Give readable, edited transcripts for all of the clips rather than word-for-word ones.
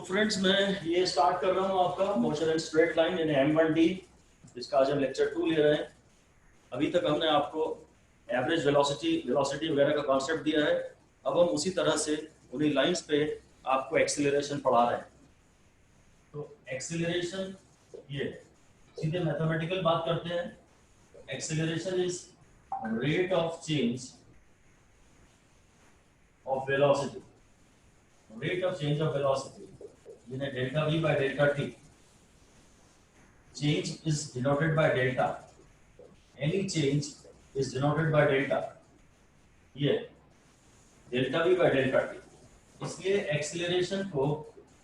Friends मैं ये start कर रहा हूँ आपका motion and straight line in M1D, जिसका आज हम लेक्चर 2 ले रहे हैं। अभी तक हमने आपको एवरेज वेलोसिटी वगैरह का कॉन्सेप्ट दिया है। अब हम उसी तरह से उन्हीं लाइंस पे आपको एक्सेलरेशन पढ़ा रहे हैं। तो एक्सेलरेशन ये सीधे मैथमेटिकल बात करते हैं। Acceleration is rate of change of velocity, rate of change of velocity in a delta v by delta t. Change is denoted by delta. Any change is denoted by delta. ये delta v by delta t. इसलिए acceleration को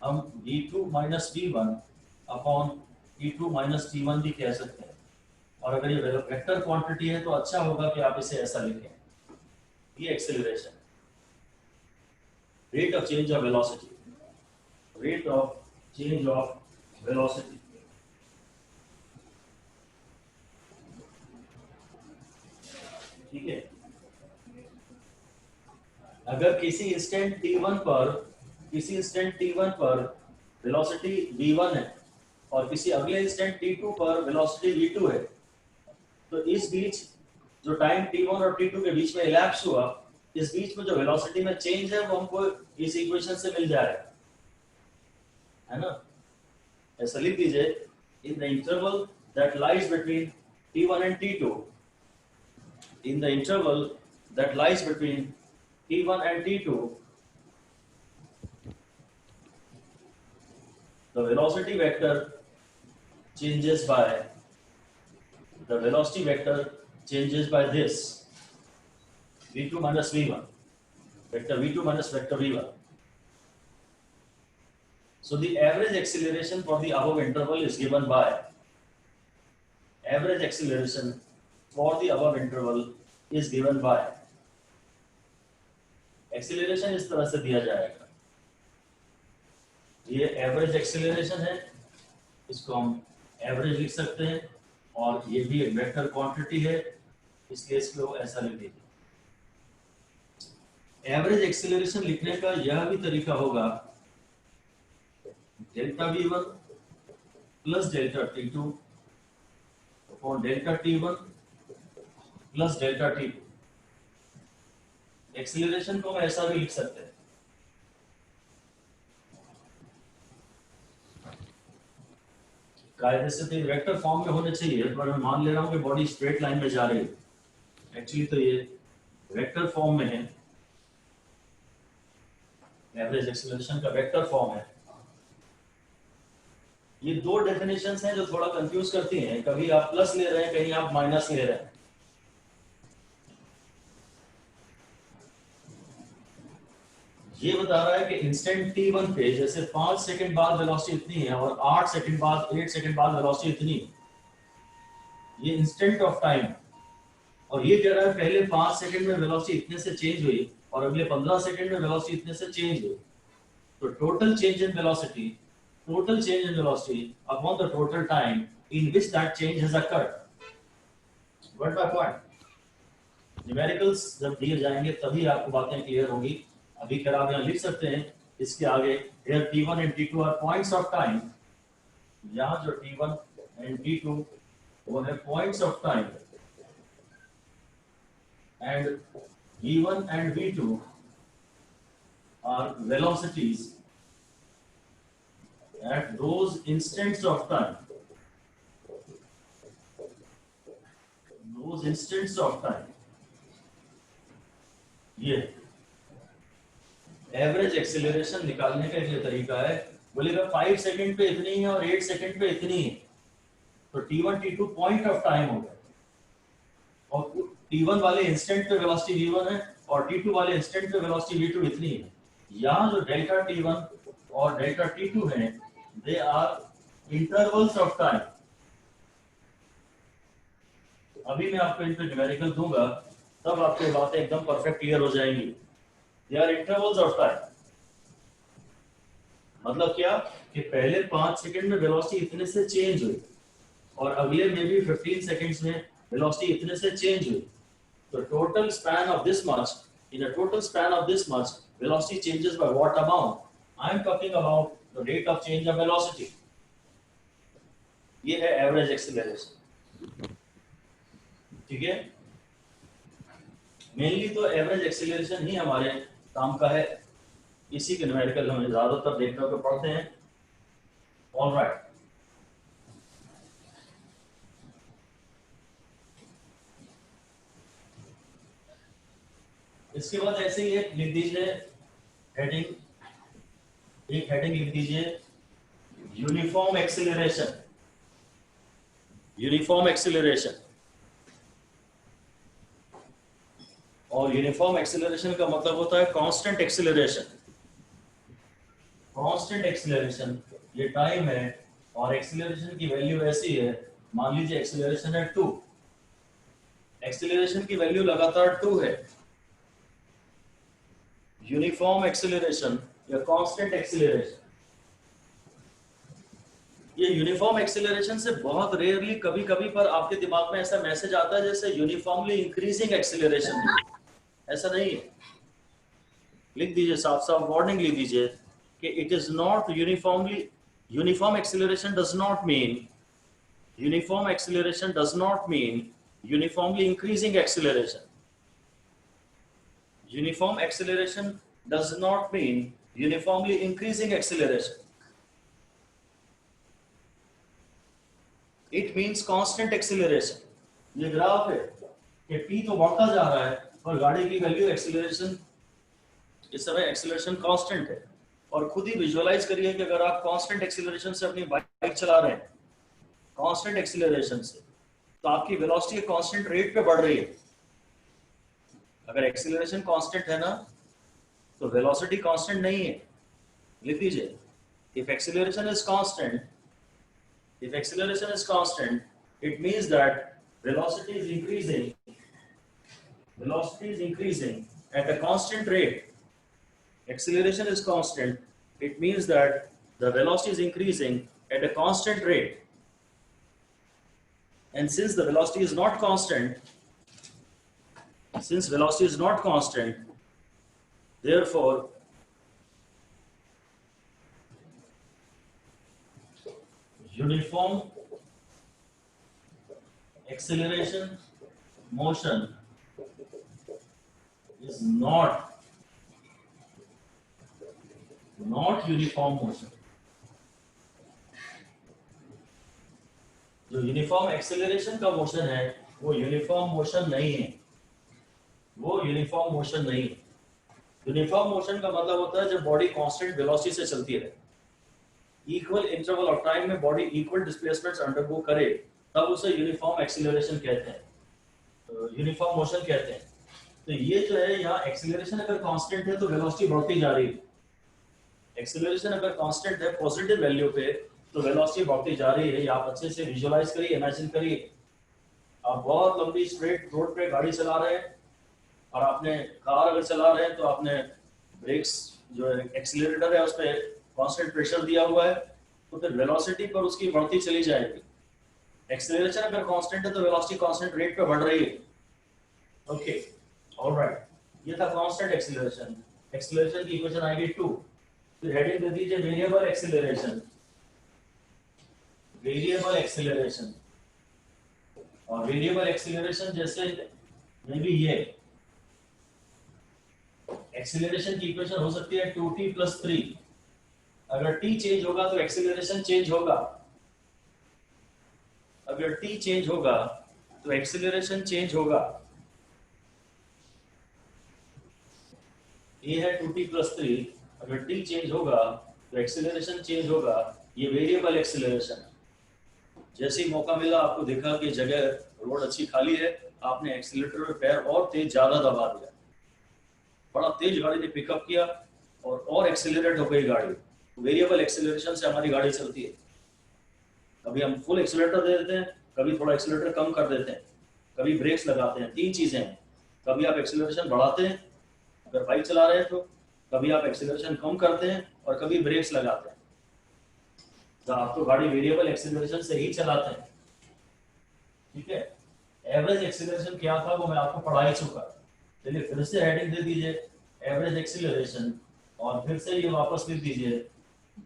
हम v2 minus v1 upon t2 minus t1 भी कह सकते हैं। और अगर ये वेक्टर क्वांटिटी है तो अच्छा होगा कि आप इसे ऐसा लिखें। ये acceleration, rate of change of velocity, rate of change of velocity. ठीक है, अगर किसी इंस्टेंट t1 पर वेलोसिटी v1 है और किसी अगले इंस्टेंट t2 पर वेलोसिटी v2 है, तो इस बीच जो टाइम t1 और t2 के बीच में इलैप्स हुआ, इस बीच में जो वेलोसिटी में चेंज है वो हमको इस इक्वेशन से मिल जाएगा, है ना। ऐसा लिख दीजिए, in the interval that lies between t1 and t2, in the interval that lies between t1 and t2, the velocity vector changes by this v2 minus v1, vector v2 minus vector v1. So the average acceleration for the above interval is given by acceleration इस तरह से दिया जाएगा। ये average acceleration है, इसको हम average लिख सकते हैं, और ये भी एक वेक्टर क्वांटिटी है, इसलिए इसको ऐसा लिख दीजिए। एवरेज एक्सेलरेशन लिखने का यह भी तरीका होगा, delta v1 plus delta t2 upon delta t1 plus delta t2। Acceleration को हम ऐसा भी लिख सकते हैं। कायदे से तो वेक्टर फॉर्म में होने चाहिए, पर मैं मान ले रहा हूं कि बॉडी स्ट्रेट लाइन में जा रही है। एक्चुअली तो ये वेक्टर फॉर्म में है, एवरेज एक्सेलरेशन का वेक्टर फॉर्म है। ये दो डेफिनेशंस हैं जो थोड़ा कंफ्यूज करती हैं। कभी आप प्लस ले रहे हैं, कहीं आप माइनस ले रहे हैं। ये बता रहा है कि इंस्टेंट t1 पे जैसे 5 सेकंड बाद वेलोसिटी इतनी है और 8 सेकंड बाद वेलोसिटी इतनी है। ये इंस्टेंट ऑफ टाइम, और ये कह रहा है पहले 5 सेकंड में वेलोसिटी इतने से चेंज हुई और अगले 15 सेकंड में वेलोसिटी इतने से चेंज हुई। तो total change in velocity upon the total time in which that change has occurred. Word by point numericals जब दिए जाएंगे तभी आपको बातें क्लियर होंगी। अभी कर आप यहाँ लिख सकते हैं इसके आगे, here t1 and t2 are points of time। यहाँ जो t1 and t2 वो है points of time, and v1 and v2 are velocities at those instants of time, ये एवरेज एक्सेलरेशन निकालने का एक तरीका है। बोलेगा 5 सेकंड पे इतनी है और 8 सेकंड पे इतनी है, तो t1 t2 point of time होगा, और t1 वाले इंस्टेंट पे वेलोसिटी v1 है और t2 वाले इंस्टेंट पे वेलोसिटी v2 इतनी है। यहाँ जो डेल्टा t1 और डेल्टा t2 है, they are intervals of time. अभी मैं आपको इन पे न्यूमेरिकल दूंगा, तब आपको बातें एकदम परफेक्ट क्लियर हो जाएंगी। They are intervals of time। मतलब क्या कि पहले 5 सेकंड में वेलोसिटी इतने से चेंज हुई और अगले में भी 15 सेकंड्स में वेलोसिटी इतने से चेंज हुई। तो total span of this much, in a total span of this much, velocity changes by what amount? I am talking about तो rate of change of velocity, ये है एवरेज एक्सीलरेशन। ठीक है, मेनली तो एवरेज एक्सीलरेशन ही हमारे काम का है, इसी के न्यूमेरिकल हम ज्यादातर देखने को पढ़ते हैं। ऑलराइट, इसके बाद ऐसे ही एक लिख दीजिए हेडिंग, एक हेडिंग लिख दीजिए यूनिफॉर्म एक्सीलरेशन। यूनिफॉर्म एक्सीलरेशन, और यूनिफॉर्म एक्सीलरेशन का मतलब होता है कांस्टेंट एक्सीलरेशन। कांस्टेंट एक्सीलरेशन ये टाइम है, और एक्सीलरेशन की वैल्यू ऐसी है, मान लीजिए एक्सीलरेशन है 2, एक्सीलरेशन की वैल्यू लगातार 2 है। यूनिफॉर्म एक्सीलरेशन या कांस्टेंट एक्सीलरेशन, ये यूनिफॉर्म एक्सीलरेशन से बहुत रेयरली कभी कभी पर आपके दिमाग में ऐसा मैसेज आता है जैसे यूनिफॉर्मली इंक्रीजिंग एक्सीलरेशन, ऐसा नहीं है। लिख दीजिए साफ साफ वार्निंग लिख दीजिए कि it is not uniformly, uniform acceleration does not mean, uniform acceleration does not mean uniformly increasing acceleration. Uniform acceleration does not mean uniformly increasing acceleration. It means constant acceleration. ये ग्राफ है कि p तो बढ़ता जा रहा है और गाड़ी की वैल्यू एक्सीलरेशन, इस समय एक्सीलरेशन कांस्टेंट है। और खुद ही विजुअलाइज करिए कि अगर आप कांस्टेंट एक्सीलरेशन से अपनी बाइक चला रहे हैं, कांस्टेंट एक्सीलरेशन से, तो आपकी वेलोसिटी कांस्टेंट रेट पे बढ़ रही है। अगर एक्सीलरेशन कांस्टेंट है ना, तो वेलोसिटी कांस्टेंट नहीं है। लिख दीजिए, if acceleration is constant, if acceleration is constant, it means that velocity is increasing at a constant rate. Acceleration is constant, it means that the velocity is increasing at a constant rate. And since the velocity is not constant, therefore uniform acceleration motion is not uniform motion. जो uniform acceleration का motion है वो uniform motion नहीं है, वो uniform motion नहीं है। Uniform motion का मतलब होता है जब बॉडी कांस्टेंट वेलोसिटी से चलती है, इक्वल इंटरवल ऑफ टाइम में बॉडी इक्वल डिस्प्लेसमेंट्स अंडरगो करे, तब उसे यूनिफॉर्म एक्सीलरेशन कहते हैं, तो यूनिफॉर्म मोशन कहते हैं। तो ये जो है यहाँ एक्सीलरेशन अगर कांस्टेंट है तो वेलोसिटी बढ़ती जा रही है। एक्सीलरेशन अगर कांस्टेंट है पॉजिटिव वैल्यू पे, तो वेलोसिटी बढ़ती जा रही है। आप अच्छे से विजुअलाइज करिए, इमेजिन करिए आप बहुत लंबी स्ट्रेट रोड पे गाड़ी चला रहे हैं, और आपने कार अगर चला रहे हैं तो आपने ब्रेक्स जो है एक्सीलरेटर है उस पर कांस्टेंट प्रेशर दिया हुआ है, तो फिर वेलोसिटी पर उसकी बढ़ती चली जाएगी। एक्सीलरेशन अगर कांस्टेंट है तो वेलोसिटी कांस्टेंट रेट पे बढ़ रही है। ओके, ऑलराइट, ये था कांस्टेंट एक्सीलरेशन। एक्सीलरेशन की इक्वेशन आएगी 2। फिर हेडिंग दे दीजिए वेरिएबल एक्सीलरेशन। वेरिएबल एक्सीलरेशन, और वेरिएबल एक्सीलरेशन जैसे मे बी ये एक्सीलरेशन की इक्वेशन हो सकती है 2t + 3। अगर t चेंज होगा तो एक्सीलरेशन चेंज होगा, अगर t चेंज होगा तो एक्सीलरेशन चेंज होगा। ये है 2t + 3, अगर t चेंज होगा तो एक्सीलरेशन चेंज होगा। ये वेरिएबल एक्सीलरेशन। जैसे ही मौका मिला, आपको देखा कि जगह रोड अच्छी खाली है, आपने एक्सीलरेटर पे पैर और तेज ज्यादा दबा दिया, बड़ा तेज गाड़ी ने पिकअप किया और एक्सीलरेट हो गई गाड़ी। वेरिएबल एक्सीलरेशन से हमारी गाड़ी चलती है। कभी हम फुल एक्सीलरेटर दे देते हैं, कभी थोड़ा एक्सीलरेटर कम कर देते हैं, कभी ब्रेक्स लगाते हैं। 3 चीजें हैं, कभी आप एक्सीलरेशन बढ़ाते हैं अगर बाइक चला रहे हैं तो, कभी आप एक्सीलरेशन कम करते हैं, और कभी ब्रेक्स लगाते हैं। तो आप तो गाड़ी वेरिएबल एक्सीलरेशन से ही चलाते हैं। ठीक है, एवरेज एक्सीलरेशन क्या था वो मैं आपको पढ़ा ही चुका। चलिए फिर से हेडिंग दे दीजिए एवरेज एक्सीलरेशन, और फिर से ये वापस लिख दीजिए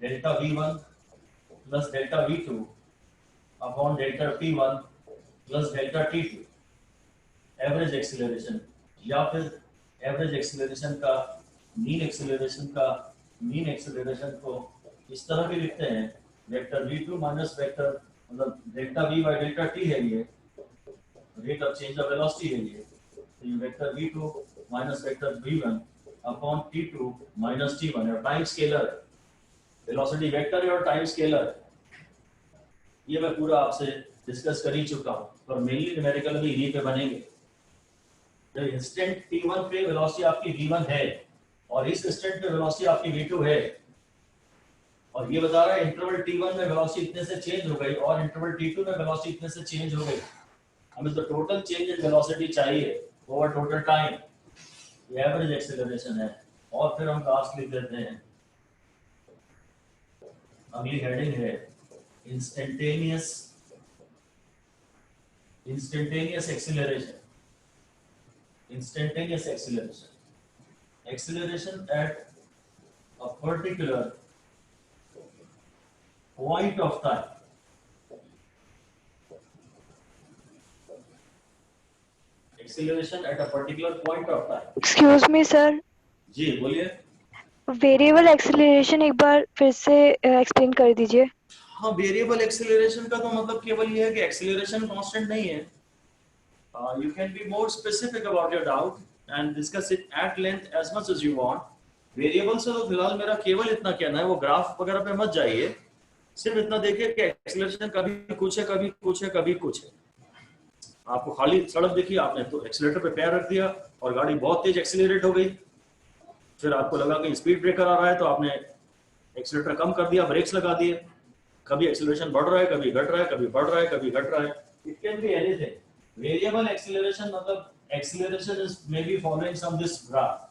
delta v1 plus delta v2 upon delta t1 plus delta t2 average acceleration, या फिर एवरेज एक्सीलरेशन का मीन एक्सीलरेशन को इस तरह भी लिखते हैं, वेक्टर v2 माइनस वेक्टर मतलब delta v by delta t है, ये rate of change of velocity है ये, तो ये vector v2 minus vector v1 upon t2 minus t1 और टाइम स्केलर, वेलोसिटी वेक्टर है और टाइम स्केलर, ये मैं पूरा आपसे डिस्कस कर ही चुका हूँ, और मेनली न्यूमेरिकल भी इन्हीं पे बनेंगे। जब इंस्टेंट t1 पे वेलोसिटी आपकी v1 है और इस इंस्टेंट पे वेलोसिटी आपकी v2 है, और ये बता रहा है इंटरवल t1 में वेलोसिटी इतने से चेंज हो गई और इंटरवल t2 में वेलोसिटी इतने से चेंज हो गई, हमें तो टोटल चेंज इन वेलोसिटी चाहिए ओवर टोटल टाइम, ये एवरेज एक्सीलरेशन है। और फिर हम लास्ट लिख देते हैं, अगली हेडिंग है instantaneous acceleration, instantaneous acceleration at a particular point of time, acceleration at a particular point of time। Excuse me sir, जी बोलिए। वेरिएबल एक्सीलरेशन एक बार फिर से एक्सप्लेन कर दीजिए। हाँ, वेरिएबल एक्सीलरेशन का तो मतलब केवल ये है कि एक्सीलरेशन कांस्टेंट नहीं है। You can be more specific about your doubt and discuss it at length as much as you want। Variable से तो फिलहाल मेरा केवल इतना कहना है, वो ग्राफ वगैरह पे मत जाइए, सिर्फ इतना देखिए कि एक्सीलरेशन कभी कुछ है कभी कुछ है कभी कुछ है। आपको खाली सड़क देखी, आपने तो एक्सीलरेटर पे पैर रख दिया और गाड़ी बहुत तेज एक्सीलरेट हो गई, फिर आपको लगा कि स्पीड ब्रेकर आ रहा है तो आपने एक्सीलरेटर कम कर दिया, ब्रेक्स लगा दिए, कभी एक्सीलरेशन बढ़ रहा है कभी घट रहा है, कभी बढ़ रहा है कभी घट रहा है। It can be anything. Variable acceleration मतलब acceleration is maybe following some this graph.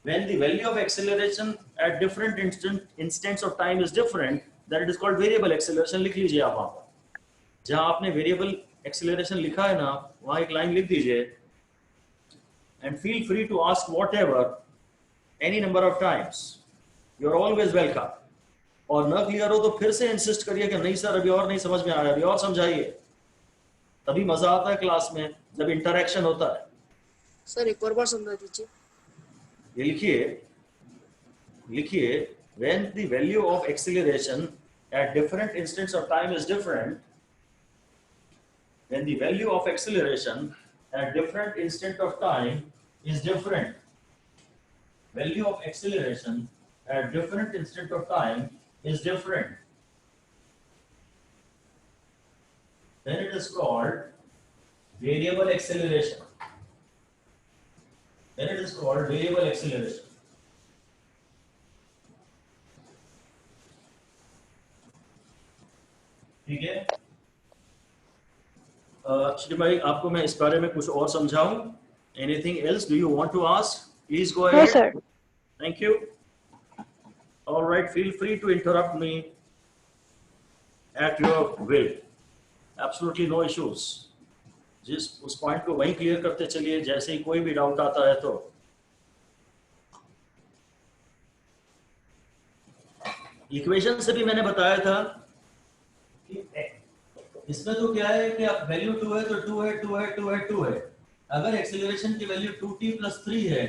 When the value of acceleration at different instants of time is different, then it is called variable acceleration। लिख लीजिए आप वहां पर, जहां आपने variable acceleration लिखा है ना, वहां एक लाइन लिख दीजिए, and feel free to ask whatever any number of times, you are always welcome। और न क्लियर हो तो फिर से इंसिस्ट करिए कि नहीं सर अभी और नहीं समझ में आया, अभी और समझाइए, तभी मजा आता है क्लास में जब इंटरेक्शन होता है। सर एक और बार समझा दीजिए। ये लिखिए when the value of acceleration at different instants of time is different, when the value of acceleration at different instant of time is different, value of acceleration at different instant of time is different, then it is called variable acceleration, then it is called variable acceleration। ठीक है, श्री भाई आपको मैं इस बारे में कुछ और समझाऊं? Anything else do you want to ask? Please go ahead। No sir। Thank you। All right, feel free to interrupt me at your will, absolutely no issues। जिस उस पॉइंट को वहीं क्लियर करते चलिए, जैसे ही कोई भी डाउट आता है तो। इक्वेशन से भी मैंने बताया था कि इसमें तो क्या है कि अब वैल्यू 2 है तो 2 है 2 है 2 है 2 है। अगर एक्सीलरेशन की वैल्यू 2t+3 है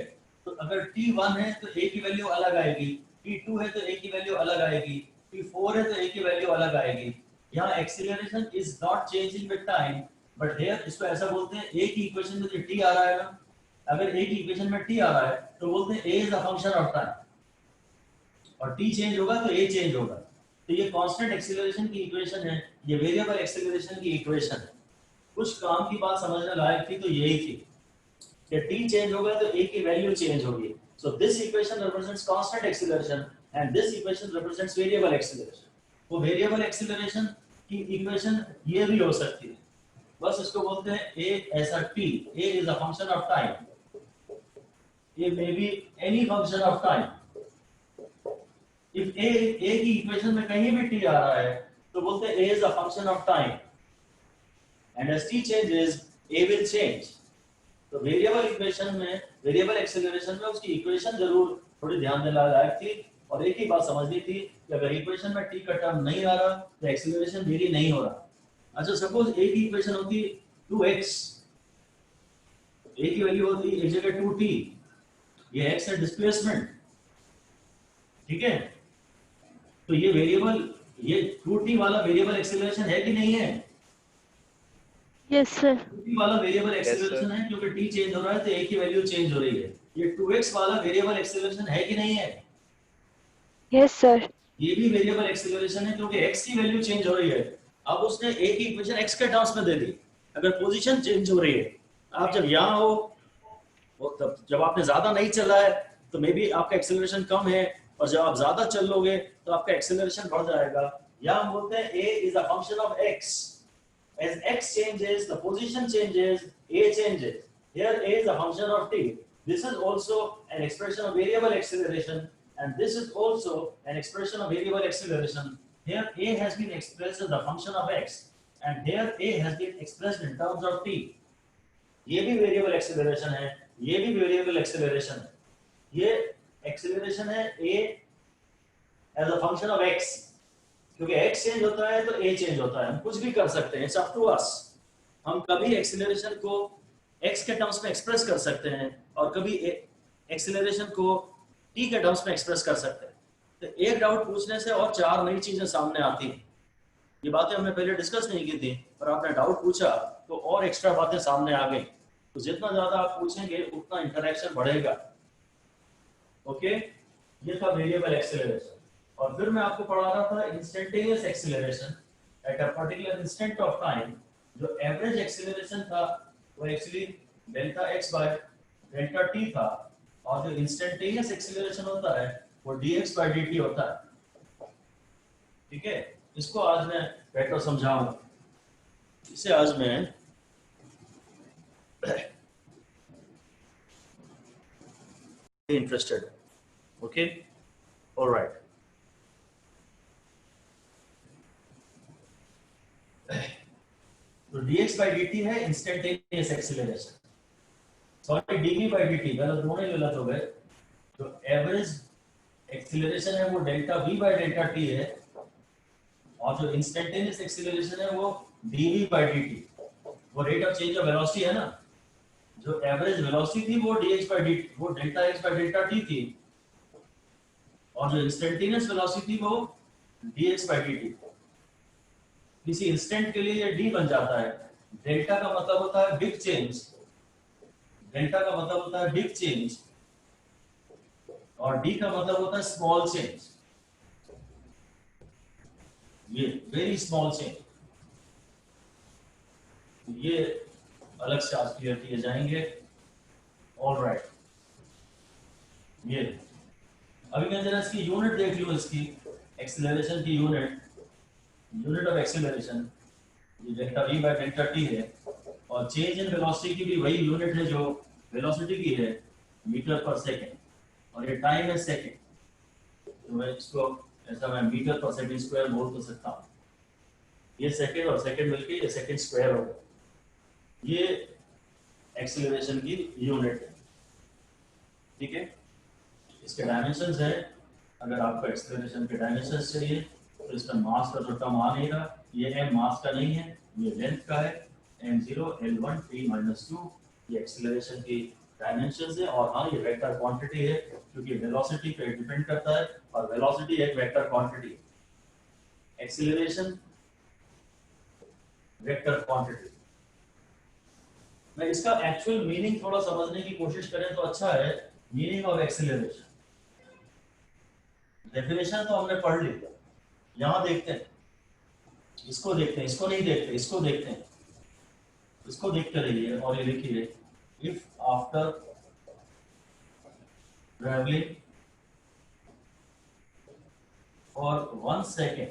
तो अगर t1 है तो a की वैल्यू अलग आएगी, t2 है तो a की वैल्यू अलग आएगी, t4 है तो a की वैल्यू अलग आएगी। यहाँ acceleration is not changing with time, but here इसको ऐसा बोलते हैं, a की इक्वेशन में जो t आ रहा है ना, अगर a की इक्वेशन में t आ रहा है तो बोलते हैं a is a function of time, और t चेंज होगा तो a चेंज होगा। तो ये कांस्टेंट एक्सीलरेशन की इक्वेशन है, ये वेरिएबल एक्सीलरेशन की इक्वेशन है। कुछ काम की बात समझने लायक थी तो यही थी कि t चेंज होगा तो a की वैल्यू चेंज होगी। So this equation represents constant acceleration and this equation represents variable acceleration. वो वेरिएबल एक्सीलरेशन की इक्वेशन ये भी हो सकती है, बस इसको बोलते हैं a ऐसा t, a is a function of time, a may be any function of time. If a की इक्वेशन में कहीं भी t आ रहा है तो बोलते हैं a is a function of time, and as t changes a will change. तो वेरिएबल इक्वेशन में, वेरिएबल एक्सीलरेशन में उसकी इक्वेशन जरूर थोड़ी ध्यान देने लायक थी, और एक ही बात समझनी थी कि अगर इक्वेशन में टी का टर्म नहीं आ रहा तो एक्सेलरेशन वेरी नहीं हो रहा। अच्छा सपोज एक ही इक्वेशन होती 2x, एक ही वैल्यू होती एक जगह 2t, ये x है डिस्प्लेसमेंट, ठीक है। तो ये वेरिएबल, ये 2t वाला वेरिएबल एक्सेलरेशन है कि नहीं है? Yes sir. 2t वाला वेरिएबल Yes, sir. एक्सेलरेशन है क्योंकि t चेंज हो रहा है तो एक ही वैल्यू चेंज हो रही है। ये 2x वाला वेरिएबल एक्सेलरेशन है कि नहीं है? Yes sir. ये भी वेरिएबल एक्सेलरेशन है क्योंकि x की वैल्यू चेंज हो रही है। अब उसने एक ही इक्वेशन x के टर्म्स में दे दी। अगर पोजीशन चेंज हो रही है, आप जब यहाँ हो, तब जब आपने ज्यादा नहीं चला है तो मे बी आपका एक्सेलरेशन कम है, और जब आप ज्यादा चल लोगे तो आपका एक्सेलरेशन बढ़ जाएगा। या हम बोलते हैं a is a function of x. As x changes, the position changes, a changes. Here a is a function of t. This is also an expression of variable acceleration, and this is also an expression of variable acceleration. Here a has been expressed as the function of x, and here a has been expressed in terms of t. ये भी variable acceleration है, ये भी variable acceleration है। ये acceleration है a as a function of x, क्योंकि x change होता है तो a चेंज होता है। हम कुछ भी कर सकते हैं, इट्स अप टू अस। हम कभी एक्सेलरेशन को x के टर्म्स में एक्सप्रेस कर सकते हैं और कभी एक्सेलरेशन को t के टर्म्स में एक्सप्रेस कर सकते हैं। तो एक डाउट पूछने से और चार नई चीजें सामने आती हैं। ये बातें हमने पहले डिस्कस नहीं की थी, पर आपने डाउट पूछा तो और एक्स्ट्रा बातें सामने आ गई। तो जितना ज्यादा आप पूछेंगे उतना इंटरेक्शन बढ़ेगा। ओके, ये था वेरिएबल एक्सेलरेशन। और फिर मैं आपको पढ़ा रहा था instantaneous acceleration at a particular instant of time. जो एवरेज एक्सेलरेशन था वो actually delta x by delta t था, और जो इंस्टेंटेनियस एक्सेलरेशन होता है वो dx बाय dt होता है। ठीक है, इसको आज मैं बेटर समझाऊंगा। इसे आज मैं interested. Okay, all right. तो dx by dt है instantaneous acceleration. Sorry, dv by dt, गलत, दोनों ही गलत हो गए। जो एवरेज एक्सेलरेशन है वो delta v by delta t है, और जो इंस्टेंटेनियस एक्सेलरेशन है वो dv by dt, वो rate of change of velocity है ना। जो एवरेज वेलोसिटी थी वो dx by dt, वो delta x by delta t थी, और जो इंस्टेंटेनियस वेलोसिटी वो dx by dt। किसी इंस्टेंट के लिए ये d बन जाता है। डेल्टा का मतलब होता है बिग चेंज, डेल्टा का मतलब होता है बिग चेंज, और d का मतलब होता है स्मॉल चेंज। ये वेरी स्मॉल चेंज, ये अलग से आज क्लियर किए जाएंगे। ऑल राइट, ये अभी मैं जरा इसकी यूनिट देख लूं, इसकी एक्सेलरेशन की यूनिट, यूनिट ऑफ एक्सेलरेशन ये delta v by delta t है, और चेंज इन वेलोसिटी की भी वही यूनिट है जो वेलोसिटी की है, मीटर पर सेकंड, और ये टाइम है सेकंड। तो मैं इसको ऐसा मैं मीटर पर सेकंड स्क्वायर बोल तो सकता हूँ। ये सेकंड और सेकंड मिलके ये सेकंड स्क्वायर होगा। ये एक्सेलरेशन की यूनिट है। ठीक है, इसके डायमेंशंस है। अगर आपको एक्सेलरेशन के डायमेंशंस चाहिए तो इसका मास का जो टर्म आ नहीं रहा, ये m मास का नहीं है, ये लेंथ का है, m0 l1 t - 2, ये एक्सेलरेशन की डायमेंशंस है। और हाँ, ये वेक्टर क्वांटिटी है क्योंकि वेलोसिटी पे डिपेंड करता है, और वेलोसिटी एक वेक्टर क्वांटिटी है। Acceleration vector quantity. मैं इसका एक्चुअल मीनिंग थोड़ा समझने की कोशिश करें तो अच्छा है। मीनिंग ऑफ एक्सेलरेशन, डेफिनेशन तो हमने पढ़ ली, यहां देखते हैं, इसको देखते हैं, इसको नहीं देखते, इसको देखते हैं, इसको देखते रहिए। और ये लिखिए, if after travelling for 1 second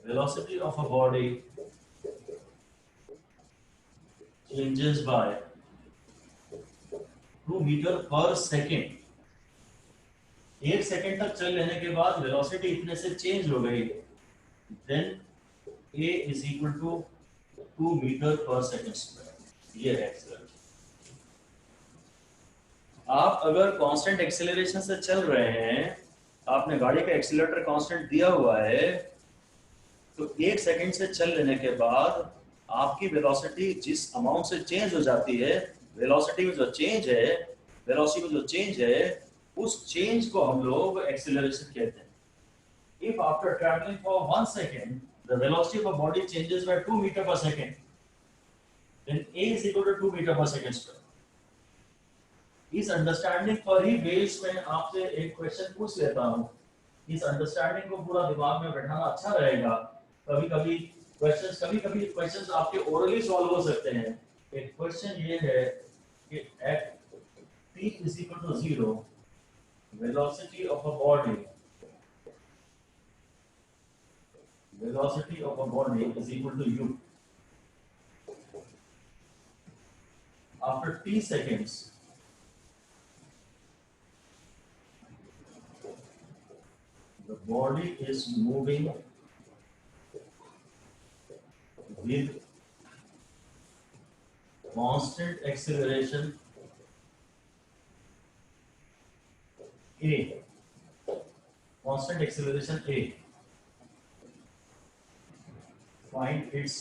velocity of a body changes by 2 meter per second। 1 second तक चल लेने के बाद वेलोसिटी इतने से चेंज हो गई, then a is equal to 2 meter per second square। ये है एक्सेलरेशन। आप अगर कांस्टेंट एक्सेलरेशन से चल रहे हैं, आपने गाड़ी का एक्सीलरेटर कांस्टेंट दिया हुआ है, तो 1 सेकंड से चल लेने के बाद आपकी वेलोसिटी जिस अमाउंट से चेंज हो जाती है, वेलोसिटी में जो चेंज है, वेलोसिटी में जो चेंज है, उस चेंज को हम लोग एक्सेलरेशन कहते हैं। If after traveling for 1 second, the velocity of a body changes by 2 meter per second, then A is equal to 2 meter per second square. इस अंडरस्टैंडिंग पर ही बेस में आपसे एक क्वेश्चन पूछ लेता हूँ। इस अंडरस्टैंडिंग को पूरा दिमाग में बैठाना अच्छा रहेगा। कभी कभी क्वेश्चंस आपके ओरली सॉल्व हो सकते हैं। एक क्वेश्चन ये है कि eight t is equal to 0, velocity of a body is equal to u. After t seconds, the body is moving with constant acceleration a. Constant acceleration a. Find its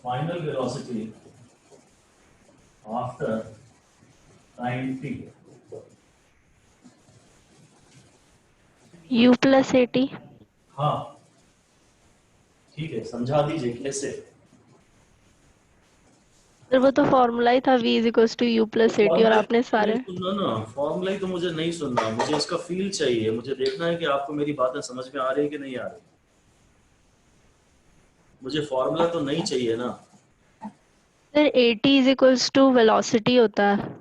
final velocity after time t. U plus AT. हाँ, ठीक है, समझा दीजिए कैसे। Sir वो तो formula ही था v is equals to u plus AT और आपने सारे सुनना ना, फॉर्मूला ही तो मुझे नहीं सुनना, मुझे इसका फील चाहिए। मुझे देखना है कि आपको मेरी बातें समझ में आ रही है कि नहीं आ रही। मुझे फॉर्मूला तो नहीं चाहिए ना। Sir AT is equals to velocity होता है।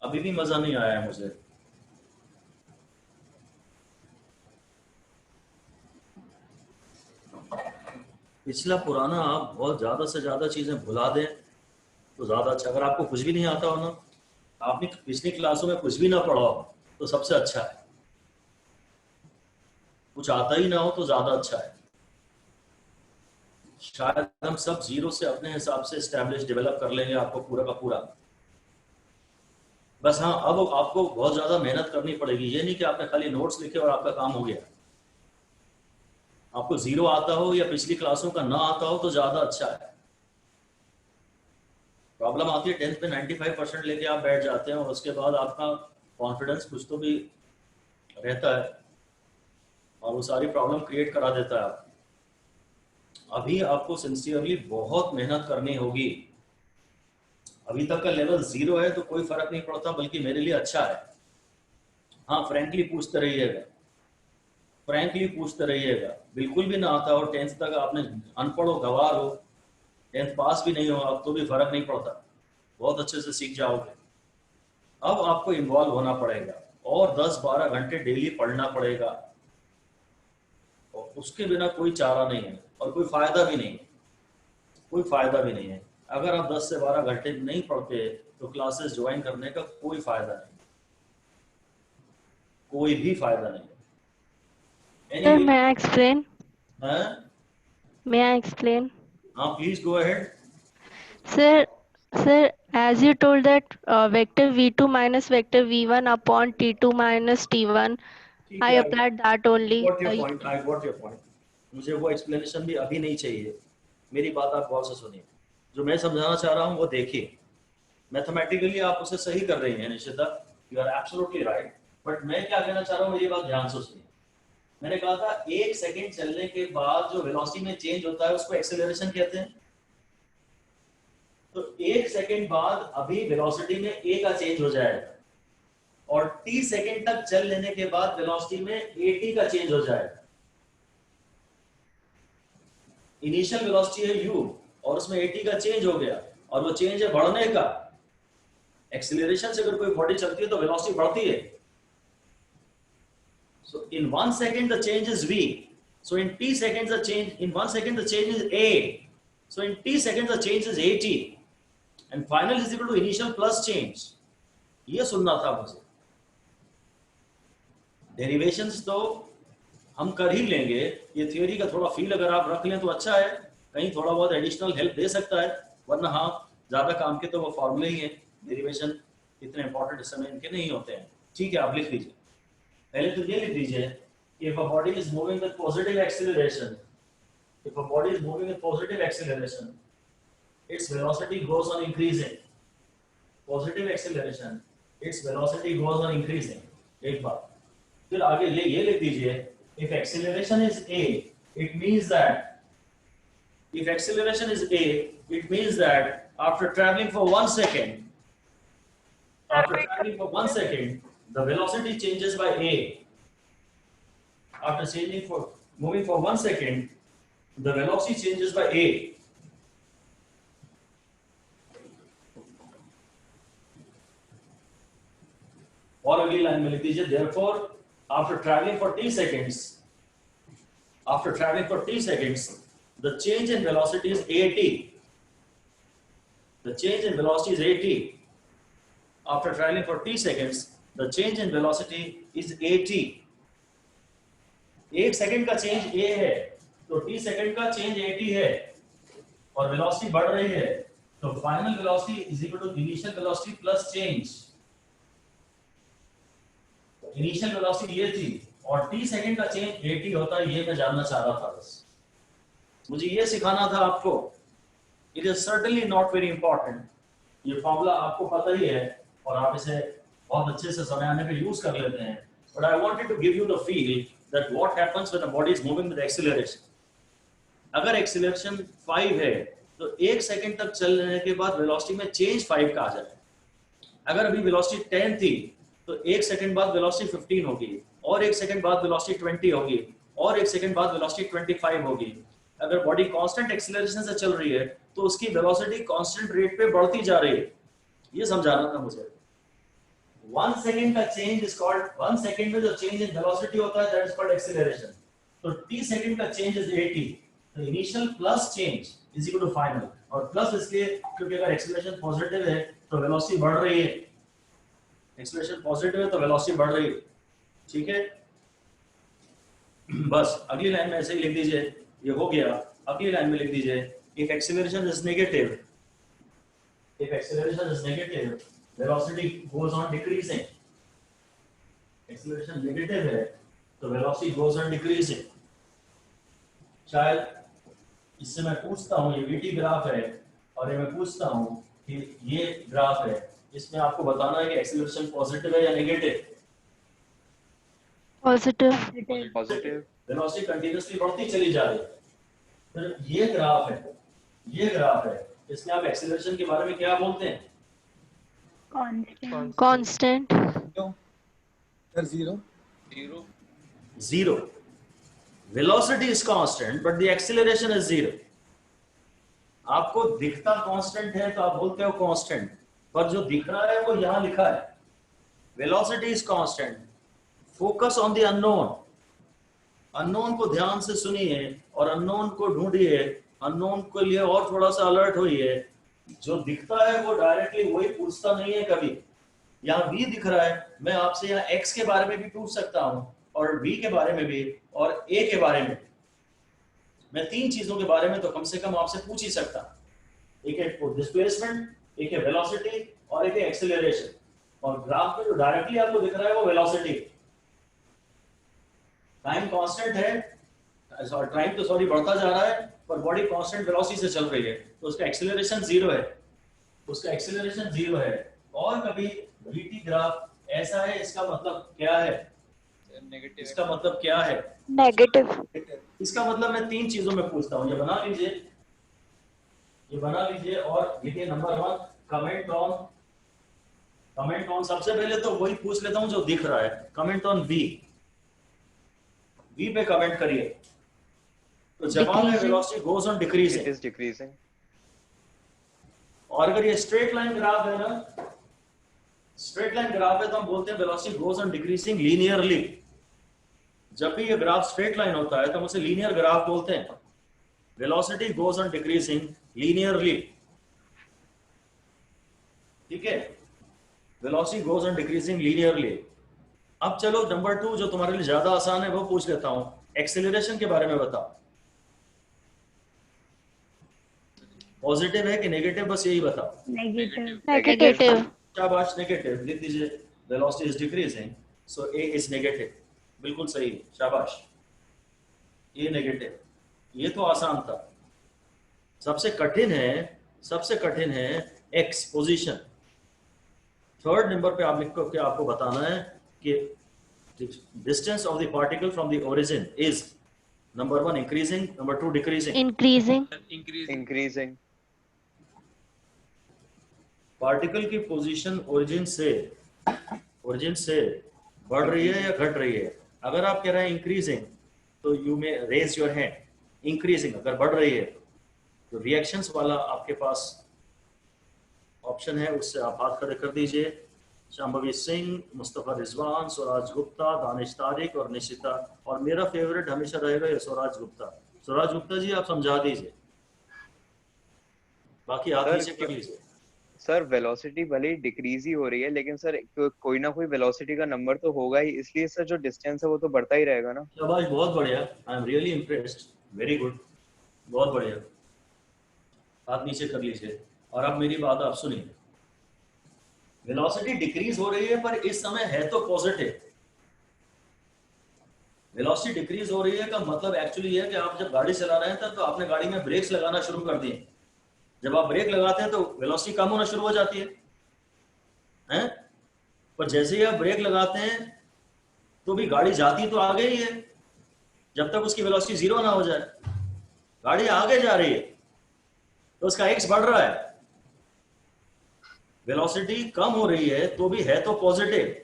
अभी भी मजा नहीं आया मुझे। पिछला पुराना आप बहुत ज्यादा से ज्यादा चीजें भुला दें तो ज्यादा अच्छा। अगर आपको कुछ भी नहीं आता हो ना, आपने पिछली क्लासों में कुछ भी ना पढ़ा हो तो सबसे अच्छा है। कुछ आता ही ना हो तो ज्यादा अच्छा है। शायद हम सब जीरो से अपने हिसाब से एस्टैब्लिश डेवलप कर लेंगे आपको पूरा का पूरा। बस हाँ, अब आपको बहुत ज्यादा मेहनत करनी पड़ेगी। ये नहीं कि आपने खाली नोट्स लिखे और आपका काम हो गया। आपको जीरो आता हो या पिछली क्लासों का ना आता हो तो ज्यादा अच्छा है। प्रॉब्लम आती है 10th में 95% लेके आप बैठ जाते हैं और उसके बाद आपका कॉन्फिडेंस कुछ तो भी रहता है और वो सारी प्रॉब्लम क्रिएट करा देता है। अभी आपको सिंसियरली बहुत मेहनत करनी होगी। अभी तक का लेवल 0 है तो कोई फर्क नहीं पड़ता, बल्कि मेरे लिए अच्छा है। हाँ, फ्रैंकली पूछते रहिएगा, फ्रैंकली पूछते रहिएगा। बिल्कुल भी ना आता हो, 10th तक आपने अनपढ़ हो, गवार हो, 10th पास भी नहीं हो आप, तो भी फर्क नहीं पड़ता, बहुत अच्छे से सीख जाओगे। अब आपको इन्वॉल्व होना पड़ेगा और 10-12 घंटे डेली पढ़ना पड़ेगा, और उसके बिना कोई चारा नहीं है और कोई फायदा भी नहीं है। कोई फायदा भी नहीं है। अगर आप 10 से 12 घंटे नहीं पढ़ते तो क्लासेस ज्वाइन करने का कोई फायदा नहीं, कोई भी फायदा नहीं। Sir Anyway, may I explain? हाँ May I explain? हाँ, please go ahead. Sir, as you told that vector v2 minus vector v1 upon t2 minus t1, ठीक I है, applied that only. Got your point, I got your point. मुझे वो explanation भी अभी नहीं चाहिए। मेरी बात आप गौर से सुनिए। जो मैं समझाना चाह रहा हूँ वो देखिए। मैथमेटिकली आप उसे सही कर रही हैं Nishita, you are absolutely right. But मैं क्या कहना चाह रहा हूँ ये बात ध्यान से सुनिए। मैंने कहा था 1 सेकंड चलने के बाद जो वेलोसिटी में चेंज होता है उसको एक्सेलरेशन कहते हैं। तो 1 सेकंड बाद अभी वेलोसिटी में a का चेंज हो जाएगा और t सेकंड तक चल लेने के बाद वेलोसिटी में at का चेंज हो जाएगा। इनिशियल वेलोसिटी है u और उसमें at का चेंज हो गया और वो चेंज है बढ़ने का। एक्सेलरेशन से अगर कोई बॉडी चलती है तो वेलोसिटी बढ़ती है। So in 1 second the change is v. So in t seconds the change, in 1 second the change is a. So in t seconds the change is at. And final is equal to initial plus change. ये सुनना था मुझे। Derivations तो हम कर ही लेंगे। ये theory का थोड़ा फील अगर आप रख लें तो अच्छा है, कहीं थोड़ा बहुत एडिशनल हेल्प दे सकता है, वरना हाँ ज्यादा काम के तो वो फॉर्मूले ही हैं। डेरिवेशन इतने इंपॉर्टेंट इस समय इनके नहीं होते हैं। ठीक है, आप लिख लीजिए। पहले तो ये लिख लीजिए, if a body is moving with positive acceleration, if a body is moving with positive acceleration, its velocity goes on increasing. Positive acceleration, its velocity goes on increasing. एक बार फिर आगे ये लिख दीजिए, if acceleration is a, it means that if acceleration is a, it means that after traveling for 1 second, the velocity changes by a. After moving for 1 second, the velocity changes by a. और अगली line में लिख दीजिए, therefore after traveling for t seconds, the change in velocity is at. The change in velocity is at. After traveling for t seconds, the change in velocity is at. 1 second का change a है, तो t second का change at है और velocity बढ़ रही है, तो final velocity is equal to initial velocity plus change. Initial velocity ये थी और t सेकंड का चेंज at होता है, ये मैं जानना चाह रहा था। बस मुझे ये सिखाना था आपको। It is certainly not very important, ये फॉर्मूला आपको पता ही है और आप इसे बहुत अच्छे से समय आने पे यूज कर लेते हैं, but I wanted to give you the feel that what happens when a body is moving with acceleration. अगर एक्सीलरेशन 5 है तो 1 सेकंड तक चलने के बाद वेलोसिटी में चेंज 5 का आ जाए। अगर अभी वेलोसिटी 10 थी तो 1 सेकंड बाद वेलोसिटी 15 होगी और 1 सेकंड बाद वेलोसिटी 20 होगी और 1 सेकंड बाद वेलोसिटी 25 होगी। अगर बॉडी कांस्टेंट एक्सीलरेशन से चल रही है तो उसकी वेलोसिटी कांस्टेंट रेट पे बढ़ती जा रही है। ये समझाना था मुझे। 1 सेकंड का चेंज इज कॉल्ड, 1 सेकंड में जो चेंज इन वेलोसिटी होता है दैट इज कॉल्ड एक्सीलरेशन। तो t सेकंड का चेंज इज at, तो initial plus change is equal to final, और प्लस इसलिए क्योंकि अगर एक्सीलरेशन पॉजिटिव है तो वेलोसिटी बढ़ रही है। एक्सीलरेशन पॉजिटिव है तो वेलोसिटी बढ़ रही है। ठीक है, बस अगली लाइन में ऐसे ही लिख दीजिए, ये हो गया। अगली लाइन में लिख दीजिए, if acceleration is negative, velocity goes on decreasing. Acceleration negative है तो velocity goes on decreasing. शायद इससे मैं पूछता हूँ, ये VT ग्राफ है और ये मैं पूछता हूँ कि ये ग्राफ है, इसमें आपको बताना है कि एक्सीलरेशन पॉजिटिव है या नेगेटिव। पॉजिटिव। वेलोसिटी कंटिन्यूअसली बढ़ती चली जा रही है। फिर ये ग्राफ है, इसमें आप एक्सीलरेशन के बारे में क्या बोलते हैं? Constant. Zero. Velocity is constant, but the acceleration is zero. आपको दिखता कांस्टेंट है तो आप बोलते हो कांस्टेंट, पर जो दिख रहा है वो यहां लिखा है। Velocity is constant. Focus on the unknown. Unknown को ध्यान से सुनिए और अननोन को ढूंढिए, अननोन के लिए और थोड़ा सा अलर्ट होइए। जो दिखता है वो डायरेक्टली वही पूछता नहीं है कभी। यहाँ v दिख रहा है, मैं आपसे यहाँ x के बारे में भी पूछ सकता हूँ और v के बारे में भी और a के बारे में। मैं 3 चीजों के बारे में तो कम से कम आपसे पूछ ही सकता। एक है डिस्प्लेसमेंट, एक है वेलोसिटी और एक है एक्सेलरेशन। और ग्राफ में जो डायरेक्टली आपको दिख रहा है वो वेलोसिटी। टाइम कांस्टेंट है, टाइम तो सॉरी बढ़ता जा रहा है, पर बॉडी कांस्टेंट वेलोसिटी से चल रही है तो उसका एक्सेलरेशन 0 है। और कभी VT ग्राफ ऐसा है, इसका मतलब क्या है? नेगेटिव। इसका मतलब क्या है? नेगेटिव। इसका मतलब मैं 3 चीजों में पूछता हूँ। ये बना लीजिए और लिखिए नंबर 1 कमेंट ऑन। सबसे पहले तो वही पूछ लेता हूँ जो दिख रहा है। कमेंट ऑन V पे कमेंट करिए। तो जवाब है velocity goes on decreasing. It is decreasing. और अगर ये स्ट्रेट लाइन ग्राफ है तो हम बोलते हैं velocity goes on decreasing linearly. जब भी ये ग्राफ स्ट्रेट लाइन होता है तो हम उसे लीनियर ग्राफ बोलते हैं। Velocity goes on decreasing linearly. ठीक है, velocity goes on decreasing linearly. अब चलो नंबर 2 जो तुम्हारे लिए ज्यादा आसान है वो पूछ लेता हूं। एक्सेलरेशन के बारे में बताओ। पॉजिटिव है कि नेगेटिव, बस यही बताओ। नेगेटिव। नेगेटिव। शाबाश, नेगेटिव लिख दीजिए। Velocity is decreasing, so A is negative. बिल्कुल सही, शाबाश, ए नेगेटिव। ये तो आसान था। सबसे कठिन है एक्स पोजीशन। थर्ड नंबर पे आप लिख के आपको बताना है कि distance of the particle from the origin is number 1 increasing, number 2 decreasing. Increasing. Increasing. Particle की पोजीशन ओरिजिन से बढ़ रही है या घट रही है? अगर आप कह रहे हैं इंक्रीजिंग, तो you may raise your hand. Increasing अगर बढ़ रही है तो रिएक्शंस वाला आपके पास ऑप्शन है, उससे आप हाथ खड़े कर दीजिए। शांभवी सिंह, मुस्तफा रिजवान, स्वराज गुप्ता, दानिश तारिक और निशिता। और मेरा फेवरेट हमेशा रहेगा ये स्वराज गुप्ता। स्वराज गुप्ता जी, आप समझा दीजिए, बाकी हाथ नीचे कर लीजिए। सर वेलोसिटी भले ही डिक्रीज ही हो रही है, लेकिन सर कोई ना कोई वेलोसिटी का नंबर तो होगा ही, इसलिए सर जो डिस्टेंस है वो तो बढ़ता ही रहेगा ना। शाबाश, बहुत बढ़िया, I am really impressed, very good, बहुत बढ़िया। हाथ नीचे कर लीजिए। और अब मेरी बात आप सुनिए। वेलोसिटी डिक्रीज हो रही है, पर इस समय है तो पॉजिटिव। वेलोसिटी डिक्रीज हो रही है का मतलब एक्चुअली है कि आप जब गाड़ी चला रहे हैं तब तो आपने गाड़ी में ब्रेक्स लगाना शुरू कर दिए। जब आप ब्रेक लगाते हैं तो वेलोसिटी कम होना शुरू हो जाती है? पर जैसे ही आप ब्रेक लगाते हैं तो भी गाड़ी जाती तो आगे ही है, जब तक उसकी वेलोसिटी 0 ना हो जाए। गाड़ी आगे जा रही है तो उसका एक्स बढ़ रहा है। वेलोसिटी कम हो रही है तो भी है तो पॉजिटिव,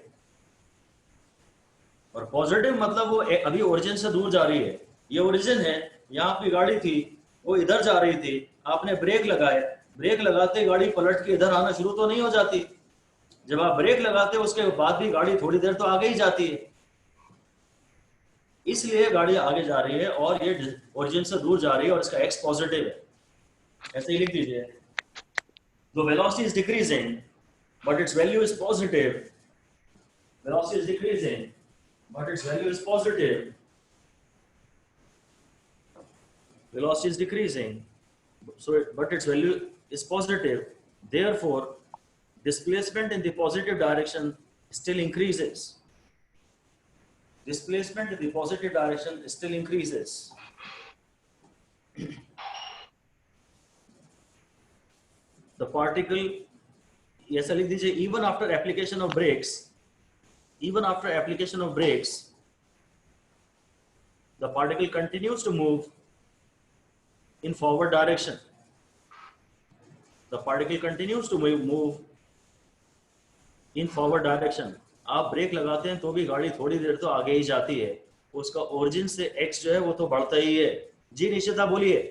और पॉजिटिव मतलब वो अभी ओरिजिन से दूर जा रही है। ये ओरिजिन है, यहाँ आपकी गाड़ी थी, वो इधर जा रही थी, आपने ब्रेक लगाए, ब्रेक लगाते गाड़ी पलट के इधर आना शुरू तो नहीं हो जाती? जब आप ब्रेक लगाते उसके बाद भी गाड़ी थोड़ी देर तो आगे ही जाती है, इसलिए गाड़ी आगे जा रही है और ये ओरिजिन से दूर जा रही है और इसका एक्स पॉजिटिव है। ऐसे ही लिख दीजिए। The velocity is decreasing, but its value is positive. Velocity is decreasing, but its value is positive. Velocity is decreasing, but its value is positive. Therefore, displacement in the positive direction still increases. Displacement in the positive direction still increases. The particle, yes, लिख दीजिए, even after application of brakes, the particle continues to move in forward direction. The particle continues to move in forward direction. आप break लगाते हैं तो भी गाड़ी थोड़ी देर तो आगे ही जाती है, उसका ओरिजिन से एक्स जो है वो तो बढ़ता ही है। जी निशिता बोलिए।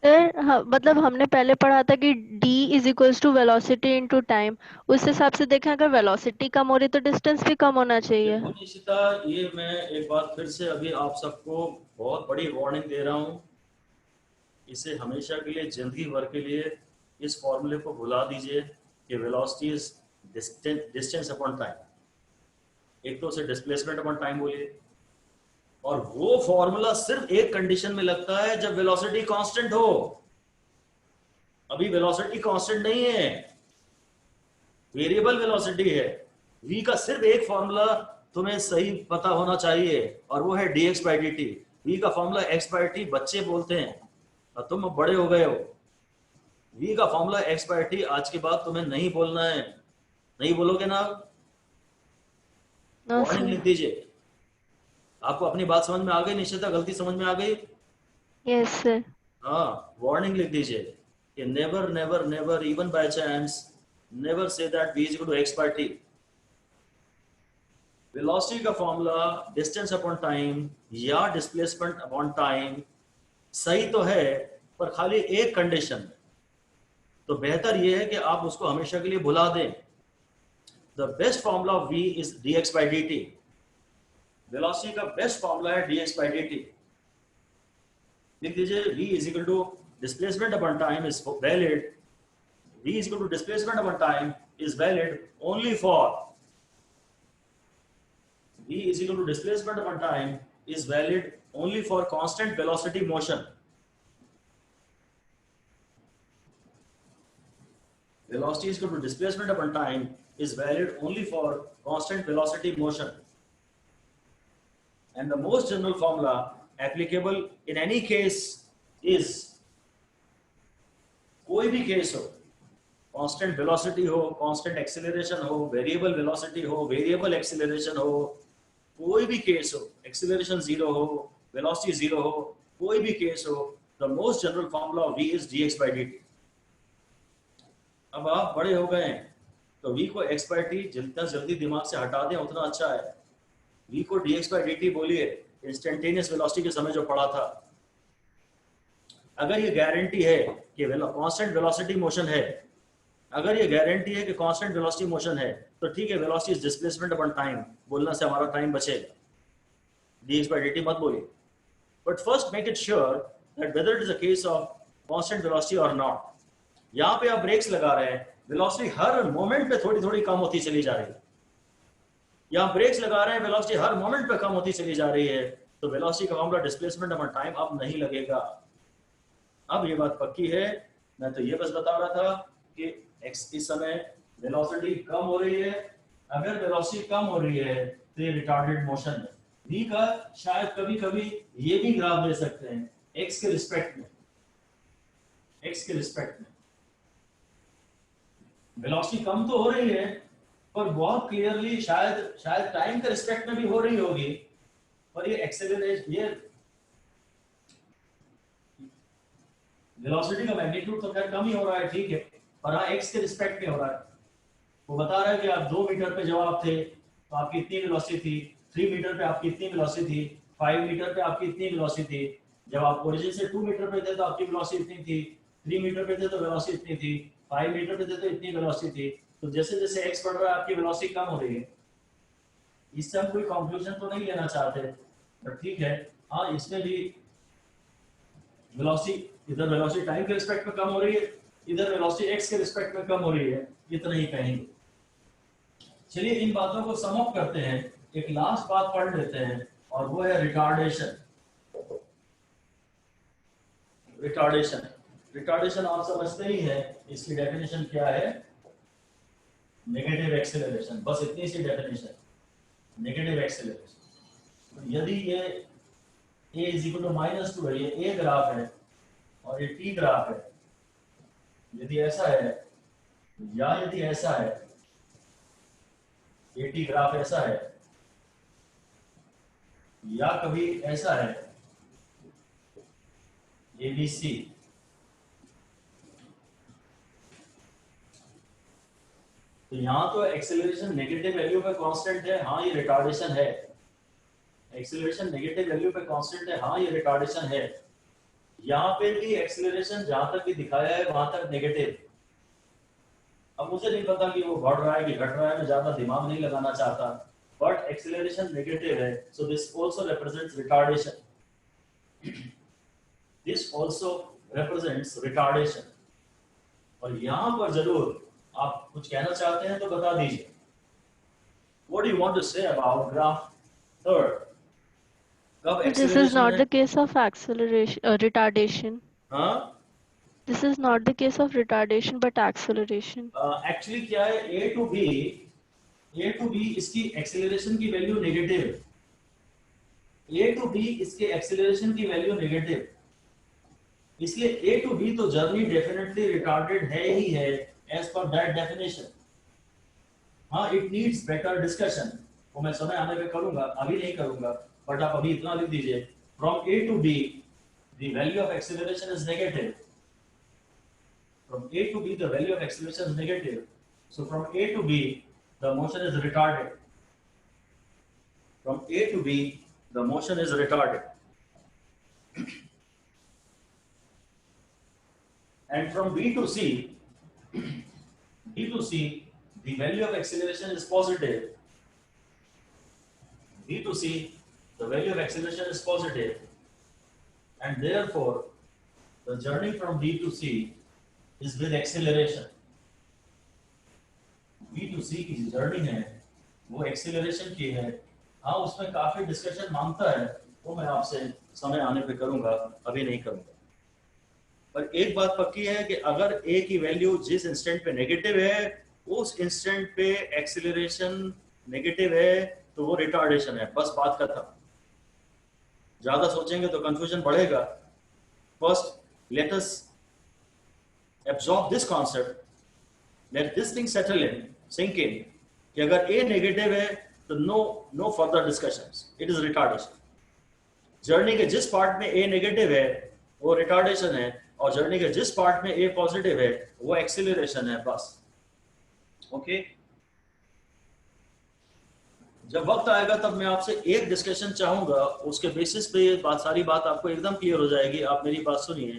सर मतलब हमने पहले पढ़ा था कि d is equals to velocity into time. उस हिसाब से देखें, अगर वेलोसिटी कम हो रही तो डिस्टेंस भी कम होना चाहिए। देखो निशिता, ये मैं एक बात फिर से अभी आप सबको बहुत बड़ी वार्निंग दे रहा हूँ, इसे हमेशा के लिए, जिंदगी भर के लिए इस फॉर्मूले को भुला दीजिए कि velocity is distance upon time. एक तो उसे डिस्प्लेसमेंट अपॉन टाइम बोलिए, और वो फॉर्मूला सिर्फ एक कंडीशन में लगता है, जब वेलोसिटी कांस्टेंट हो। अभी वेलोसिटी कांस्टेंट नहीं है, वेरिएबल वेलोसिटी है। v का सिर्फ एक फॉर्मूला तुम्हें सही पता होना चाहिए, और वो है dx by dt। v का फॉर्मूला x by t बच्चे बोलते हैं, और तुम अब बड़े हो गए हो। v का फॉर्मूला x by t आज के बाद तुम्हें नहीं बोलना है। नहीं बोलोगे ना? No warning sir. लिख दीजिए। आपको अपनी बात समझ में आ गई निश्चिता? गलती समझ में आ गई? Yes sir. हाँ, वार्निंग लिख दीजिए कि never never never, even by chance, never say that v is equal to x by t। Velocity का फॉर्मूला डिस्टेंस अपॉन टाइम या डिस्प्लेसमेंट अपॉन टाइम सही तो है, पर खाली एक कंडीशन में। तो बेहतर यह है कि आप उसको हमेशा के लिए भुला दें। The best formula of v is dx by dt। Velocity का बेस्ट फॉर्मूला है dx by dt। लिख दीजिए, v is equal to displacement upon time is valid, v is equal to displacement upon time is valid only for, v is equal to displacement upon time is valid only for constant velocity motion. velocity is equal to displacement upon time is valid only for constant velocity motion. And the most general formula applicable in any case is, कोई भी case हो, constant velocity हो, constant acceleration हो, variable velocity हो, variable acceleration हो, कोई भी case हो, एक्सेलरेशन जीरो हो, वेलोसिटी जीरो हो, कोई भी केस हो, the most general formula of v is dx by dt. अब आप बड़े हो गए हैं तो v को x by t जितना जल्दी दिमाग से हटा दें उतना अच्छा है. v को dx by dt बोलिए, इंस्टेंटेनियस वेलोसिटी के समय जो पढ़ा था. अगर ये गारंटी है कि कांस्टेंट वेलोसिटी मोशन है, अगर ये गारंटी है कि कांस्टेंट वेलोसिटी मोशन है, तो ठीक है, velocity is displacement upon time बोलने से हमारा टाइम बचेगा. dx by dt मत बोलिए. But first make it sure that whether it is a case of constant velocity और नॉट. यहाँ पे आप ब्रेक्स लगा रहे हैं, वेलोसिटी हर मोमेंट पे थोड़ी थोड़ी कम होती चली जा रही है. यहाँ ब्रेक्स लगा रहे हैं, वेलोसिटी हर मोमेंट पे कम होती चली जा रही है, तो वेलोसिटी का फॉर्मूला डिस्प्लेसमेंट अपॉन टाइम अब नहीं लगेगा. अब ये बात पक्की है. मैं तो ये बस बता रहा था कि x इस समय वेलोसिटी कम हो रही है. अगर वेलोसिटी कम हो रही है तो ये रिटार्डेड मोशन है. v का शायद कभी कभी ये भी ग्राफ दे सकते हैं x के रिस्पेक्ट में. x के रिस्पेक्ट में वेलोसिटी कम तो हो रही है, पर बहुत क्लियरली शायद टाइम के रिस्पेक्ट में भी हो रही होगी. पर ये एक्सेलरेशन, ये वेलोसिटी का मैग्नीट्यूड तो खैर कम ही हो रहा है, ठीक है, पर हाँ x के रिस्पेक्ट में हो रहा है. वो बता रहा है कि आप 2 मीटर पे जब आप थे तो आपकी इतनी वेलोसिटी थी, 3 मीटर पे आपकी इतनी वेलोसिटी थी, 5 मीटर पे आपकी इतनी वेलोसिटी थी. जब आप ओरिजिन से 2 मीटर पे थे तो आपकी वेलोसिटी इतनी थी, 3 मीटर पे थे तो वेलोसिटी इतनी थी, 5 मीटर पे थे तो इतनी वेलोसिटी थी. तो जैसे जैसे x बढ़ रहा है आपकी वेलोसिटी कम हो रही है. इससे हम कोई कंक्लूजन तो नहीं लेना चाहते, बट ठीक है, हाँ इसमें भी वेलोसिटी, इधर वेलोसिटी टाइम के रिस्पेक्ट में कम हो रही है, इधर वेलोसिटी x के रिस्पेक्ट में कम हो रही है, इतना ही कहेंगे. चलिए इन बातों को सम अप करते हैं. एक लास्ट बात पढ़ लेते हैं और वो है रिटार्डेशन. रिटार्डेशन आप समझते ही है, इसकी डेफिनेशन क्या है? Negative acceleration. बस इतनी सी डेफिनेशन, नेगेटिव एक्सेलरेशन. यदि ये a इज इक्वल टू -2 है, ये a ग्राफ है और ये t ग्राफ है, यदि ऐसा है या यदि ऐसा है, ये t ग्राफ ऐसा है या कभी ऐसा है, ABC, तो यहाँ तो एक्सेलरेशन नेगेटिव वैल्यू पे कांस्टेंट है, हाँ ये रिटार्डेशन है. एक्सेलरेशन नेगेटिव वैल्यू पे कांस्टेंट है, हाँ ये रिटार्डेशन है. यहाँ पे भी एक्सेलरेशन जहां तक भी दिखाया है वहां तक नेगेटिव. अब मुझे नहीं पता कि वो बढ़ रहा है कि घट रहा है, मैं ज्यादा दिमाग नहीं लगाना चाहता, बट एक्सेलरेशन नेगेटिव है, so this also represents retardation. This also represents retardation. और यहाँ पर जरूर आप कुछ कहना चाहते हैं तो बता दीजिए. What do you want to say about graph third? कब This is acceleration not है? the case of acceleration, retardation. हाँ, This is not the case of retardation, but acceleration. Actually क्या है, A to B इसकी acceleration की value negative है. A to B इसके acceleration की वैल्यू नेगेटिव, इसलिए A to B तो जर्नी डेफिनेटली रिटार्डेड है ही है एज पर दैट डेफिनेशन. हाँ, इट नीड्स बेटर डिस्कशन, वो मैं समय आने पे करूंगा, अभी नहीं करूंगा, बट आप अभी इतना लिख दीजिए. From A to B the value of acceleration is negative. From A to B the value of acceleration is negative. So from A to B the motion is retarded. From A to B the motion is retarded. And from B to C the value of acceleration is positive. B to C the value of acceleration is positive, and therefore the journey from B to C is with acceleration. B to C की journey है वो acceleration की है. हाँ, उसमें काफी discussion मांगता है, वो मैं आपसे समय आने पे करूंगा, अभी नहीं करूंगा. पर एक बात पक्की है कि अगर a की वैल्यू जिस इंस्टेंट पे नेगेटिव है उस इंस्टेंट पे एक्सीलरेशन नेगेटिव है तो वो रिटार्डेशन है, बस बात खत्म। ज्यादा सोचेंगे तो कंफ्यूजन बढ़ेगा। First let us absorb this concept, let this thing settle in, sink in कि अगर a नेगेटिव है तो no further discussions, it is retardation. Journey के जिस पार्ट में a नेगेटिव है वो रिटार्डेशन है, और जर्नी के जिस पार्ट में a पॉजिटिव है वो एक्सीलरेशन है, बस। ओके जब वक्त आएगा तब मैं आपसे एक डिस्कशन चाहूंगा, उसके बेसिस पे ये सारी बात आपको एकदम क्लियर हो जाएगी। आप मेरी बात सुनिए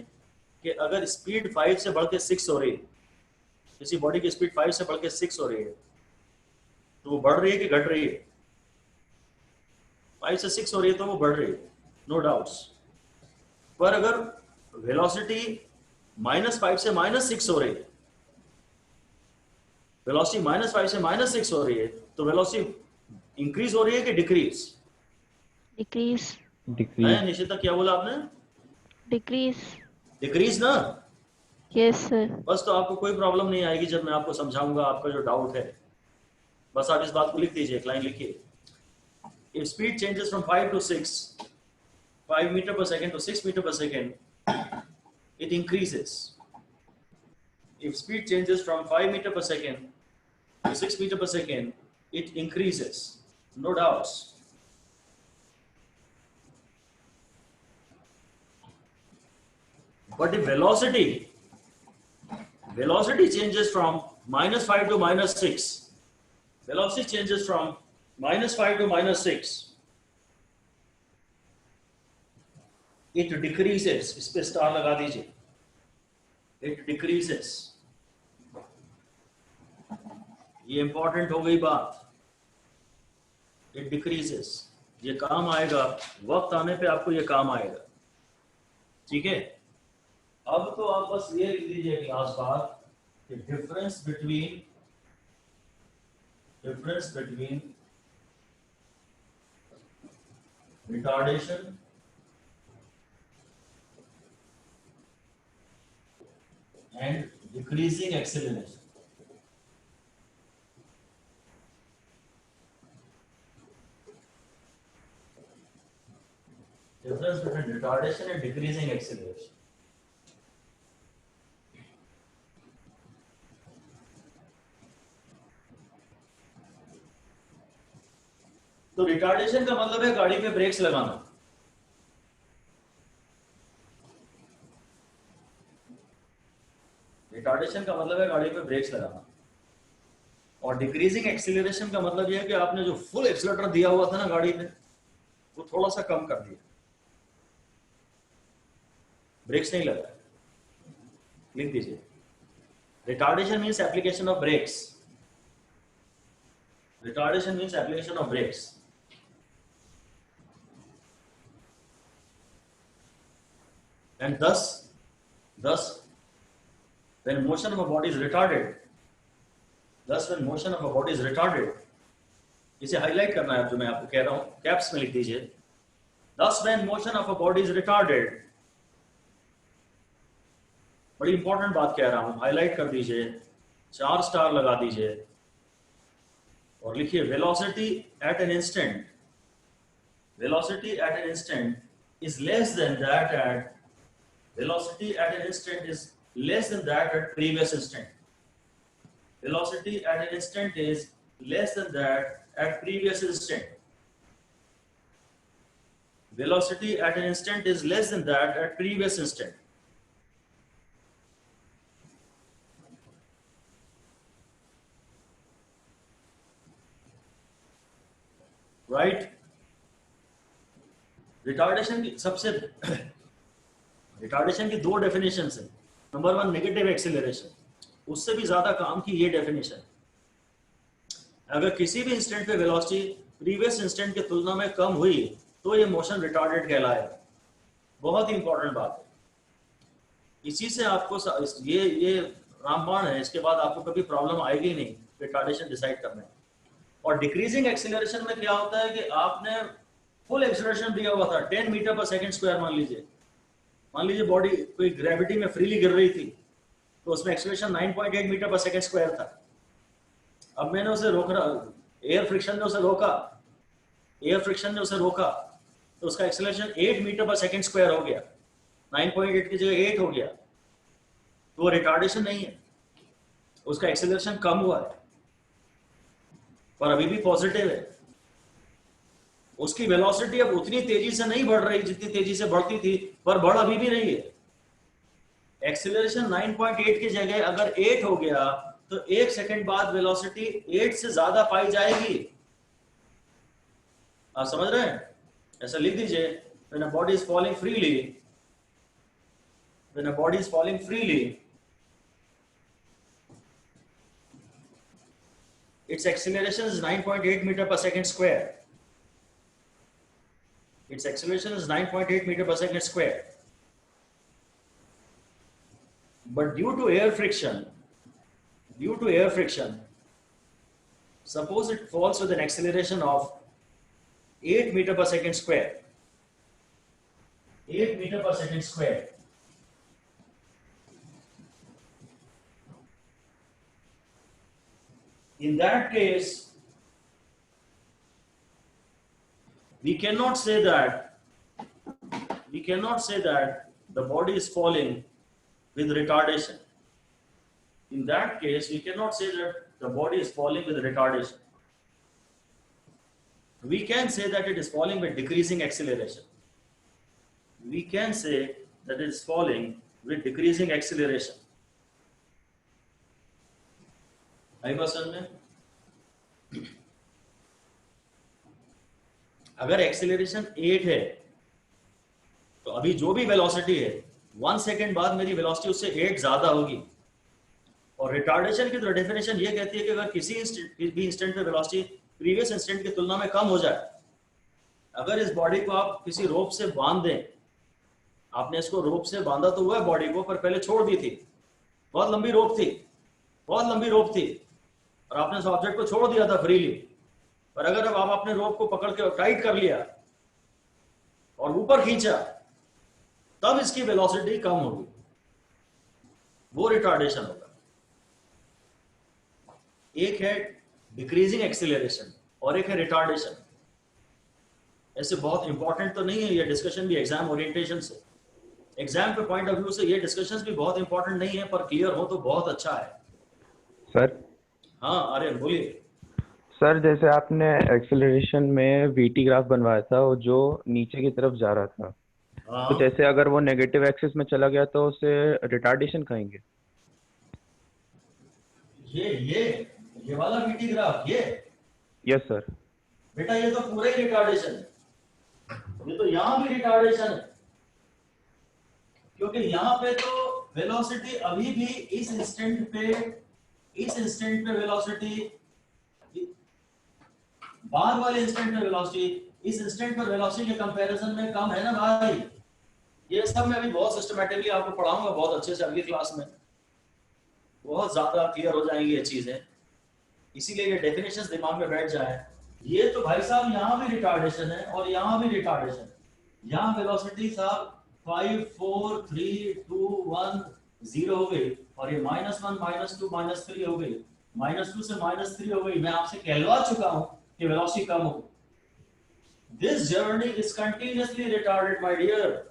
कि अगर स्पीड 5 से बढ़ के 6 हो रही है, किसी बॉडी की स्पीड 5 से बढ़ के 6 हो रही है, तो वो बढ़ रही है कि घट रही है? 5 से 6 हो रही है तो वो बढ़ रही है, नो डाउट्स। पर अगर वेलोसिटी -5 से -6 हो रही है, वेलोसिटी -5 से -6 हो रही है, तो वेलोसिटी इंक्रीज हो रही है कि डिक्रीज? डिक्रीज। है निशिता, क्या बोला आपने? डिक्रीज। डिक्रीज ना? Yes sir. बस तो आपको कोई प्रॉब्लम नहीं आएगी जब मैं आपको समझाऊंगा आपका जो डाउट है। बस आप इस बात को लिख दीजिए, एक लाइन लिखिए। If speed changes from 5 to 6, 5 meter per second to 6 meter per second, it increases. If speed changes from 5 meter per second to 6 meter per second, it increases, no doubts. But if velocity changes from -5 to -6, velocity changes from -5 to -6, it decreases. इस पे star लगा दीजिए, it decreases. ये important हो गई बात, it decreases। ये काम आएगा, वक्त आने पे आपको ये काम आएगा, ठीक है? अब तो आप बस ये लिख दीजिए क्लास बात कि difference between retardation and decreasing acceleration. Difference between retardation and decreasing acceleration. तो रिटार्डेशन का मतलब है गाड़ी में ब्रेक्स लगाना। रिटार्डेशन का मतलब है गाड़ी में ब्रेक्स लगाना। और डिक्रीजिंग एक्सीलरेशन का मतलब यह है कि आपने जो फुल एक्सीलरेटर दिया हुआ था ना गाड़ी में, वो थोड़ा सा कम कर दिया, ब्रेक्स नहीं लगा। लिख दीजिए, retardation means application of brakes. Retardation means application of brakes. And thus, when motion of a body is retarded, इसे हाईलाइट करना है जो मैं आपको कह रहा हूं, कैप्स में लिख दीजिए। Thus, when motion of a body is retarded, बड़ी इंपॉर्टेंट बात कह रहा हूं, हाईलाइट कर दीजिए, 4 स्टार लगा दीजिए और लिखिए velocity at an instant is less than that at velocity at an instant is less than that at previous instant. Velocity at an instant is less than that at previous instant. Velocity at an instant is less than that at previous instant. Right? Retardation की 2 definitions हैं। Number 1 negative acceleration, उससे भी ज्यादा काम की ये definition, अगर किसी भी इंस्टेंट पे वेलोसिटी प्रीवियस इंस्टेंट की तुलना में कम हुई तो ये मोशन रिटार्डेड कहलाएगा। बहुत ही इंपॉर्टेंट बात है। इसी से आपको ये रामबाण है, इसके बाद आपको कभी प्रॉब्लम आएगी नहीं रिटार्डेशन डिसाइड करने में। और डिक्रीजिंग एक्सीलरेशन में क्या होता है कि आपने फुल एक्सीलरेशन दिया हुआ था 10 मीटर पर सेकंड स्क्वायर मान लीजिए, मान लीजिए बॉडी कोई ग्रेविटी में फ्रीली गिर रही थी तो उसमें एक्सेलरेशन 9.8 मीटर पर सेकंड स्क्वायर था। अब मैंने उसे रोक रहा, एयर फ्रिक्शन ने उसे रोका, तो उसका एक्सेलरेशन 8 मीटर पर सेकंड स्क्वायर हो गया, 9.8 की जगह 8 हो गया। तो वो रिटार्डेशन नहीं है, उसका एक्सेलरेशन कम हुआ है पर अभी भी पॉजिटिव है। उसकी वेलोसिटी अब उतनी तेजी से नहीं बढ़ रही जितनी तेजी से बढ़ती थी, पर बढ़ अभी भी नहीं है। एक्सेलरेशन 9.8 की जगह अगर 8 हो गया तो 1 सेकंड बाद वेलोसिटी 8 से ज्यादा पाई जाएगी। आप समझ रहे हैं? ऐसा लिख दीजिए, when a body is falling freely, its acceleration is 9.8 meter per second square. Its acceleration is 9.8 meter per second square. But due to air friction, suppose it falls with an acceleration of 8 meter per second square. 8 meter per second square. In that case, we cannot say that the body is falling with retardation. In that case, we cannot say that the body is falling with retardation. We can say that it is falling with decreasing acceleration. आई बात समझ में? अगर acceleration 8 है तो अभी जो भी velocity है 1 सेकेंड बाद मेरी वेलोसिटी उससे 8 ज्यादा होगी। और रिटार्डेशन की तो डेफिनेशन ये कहती है कि अगर किसी भी इंस्टेंट पे वेलोसिटी प्रीवियस इंस्टेंट की तुलना में कम हो जाए, अगर इस बॉडी को आप किसी रोप से बांध दें, आपने इसको रोप से बांधा तो हुआ है बॉडी को, पर पहले छोड़ दी थी, बहुत लंबी रोप थी और आपने उस ऑब्जेक्ट को छोड़ दिया था फ्रीली। पर अगर अब आप अपने रोप को पकड़ के टाइट कर लिया और ऊपर खींचा, तब इसकी वेलोसिटी कम होगी, वो रिटार्डेशन होगा। एक है डिक्रीजिंग एक्सीलरेशन और एक है रिटार्डेशन। ऐसे बहुत इंपॉर्टेंट तो नहीं है ये डिस्कशन भी एग्जाम ओरिएंटेशन से, एग्जाम के पॉइंट ऑफ व्यू से ये डिस्कशंस भी बहुत इंपॉर्टेंट नहीं है, पर क्लियर हो तो बहुत अच्छा है। सर हाँ अरे बोलिए। सर जैसे आपने एक्सेलरेशन में वीटी ग्राफ बनवाया था वो जो नीचे की तरफ जा रहा था, हाँ तो जैसे अगर वो नेगेटिव एक्सिस में चला गया तो उसे रिटार्डेशन कहेंगे? ये वाला वीटी ग्राफ, ये यस सर। बेटा ये तो पूरा ही रिटार्डेशन है, ये तो यहाँ भी रिटार्डेशन है, क्योंकि यहाँ पे तो वेलोसिटी अभी भी इस इंस्टेंट पे वेलोसिटी, बाद वाले इंस्टेंट पे वेलोसिटी इस इंस्टेंट पर वेलोसिटी के कंपैरिजन में कम है ना भाई। ये सब मैं अभी बहुत सिस्टमैटिकली आपको पढ़ाऊंगा बहुत अच्छे से अगली क्लास में, बहुत ज्यादा क्लियर हो जाएंगी ये चीजें, इसीलिए ये डेफिनेशंस दिमाग में बैठ जाए। ये तो भाई साहब यहाँ भी रिटार्डेशन है और यहाँ भी रिटार्डेशन, यहाँ वेलोसिटी साहब 5 4 3 2 1 0 हो गई और ये -1 -2 -3 हो गई, -2 से -3 हो गई। मैं आपसे कहलवा चुका हूँ कि वेलोसिटी कम हो। This journey is continuously retarded, my dear,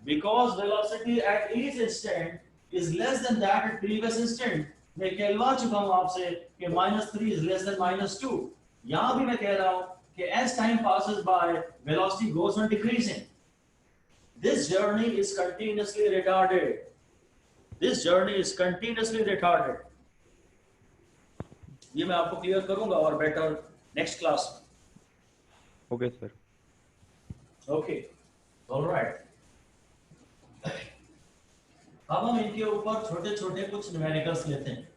because velocity at each instant is less than that at previous instant. मैं कहलवा चुका हूँ आपसे कि -3 is less than -2। यहाँ भी मैं कह रहा हूँ कि as time passes by, velocity goes on decreasing. This journey is continuously retarded. ये मैं आपको क्लियर करूंगा और बेटर नेक्स्ट क्लास में। Okay sir. Okay alright. अब हम इनके ऊपर छोटे छोटे कुछ न्यूमेरिकल्स लेते हैं,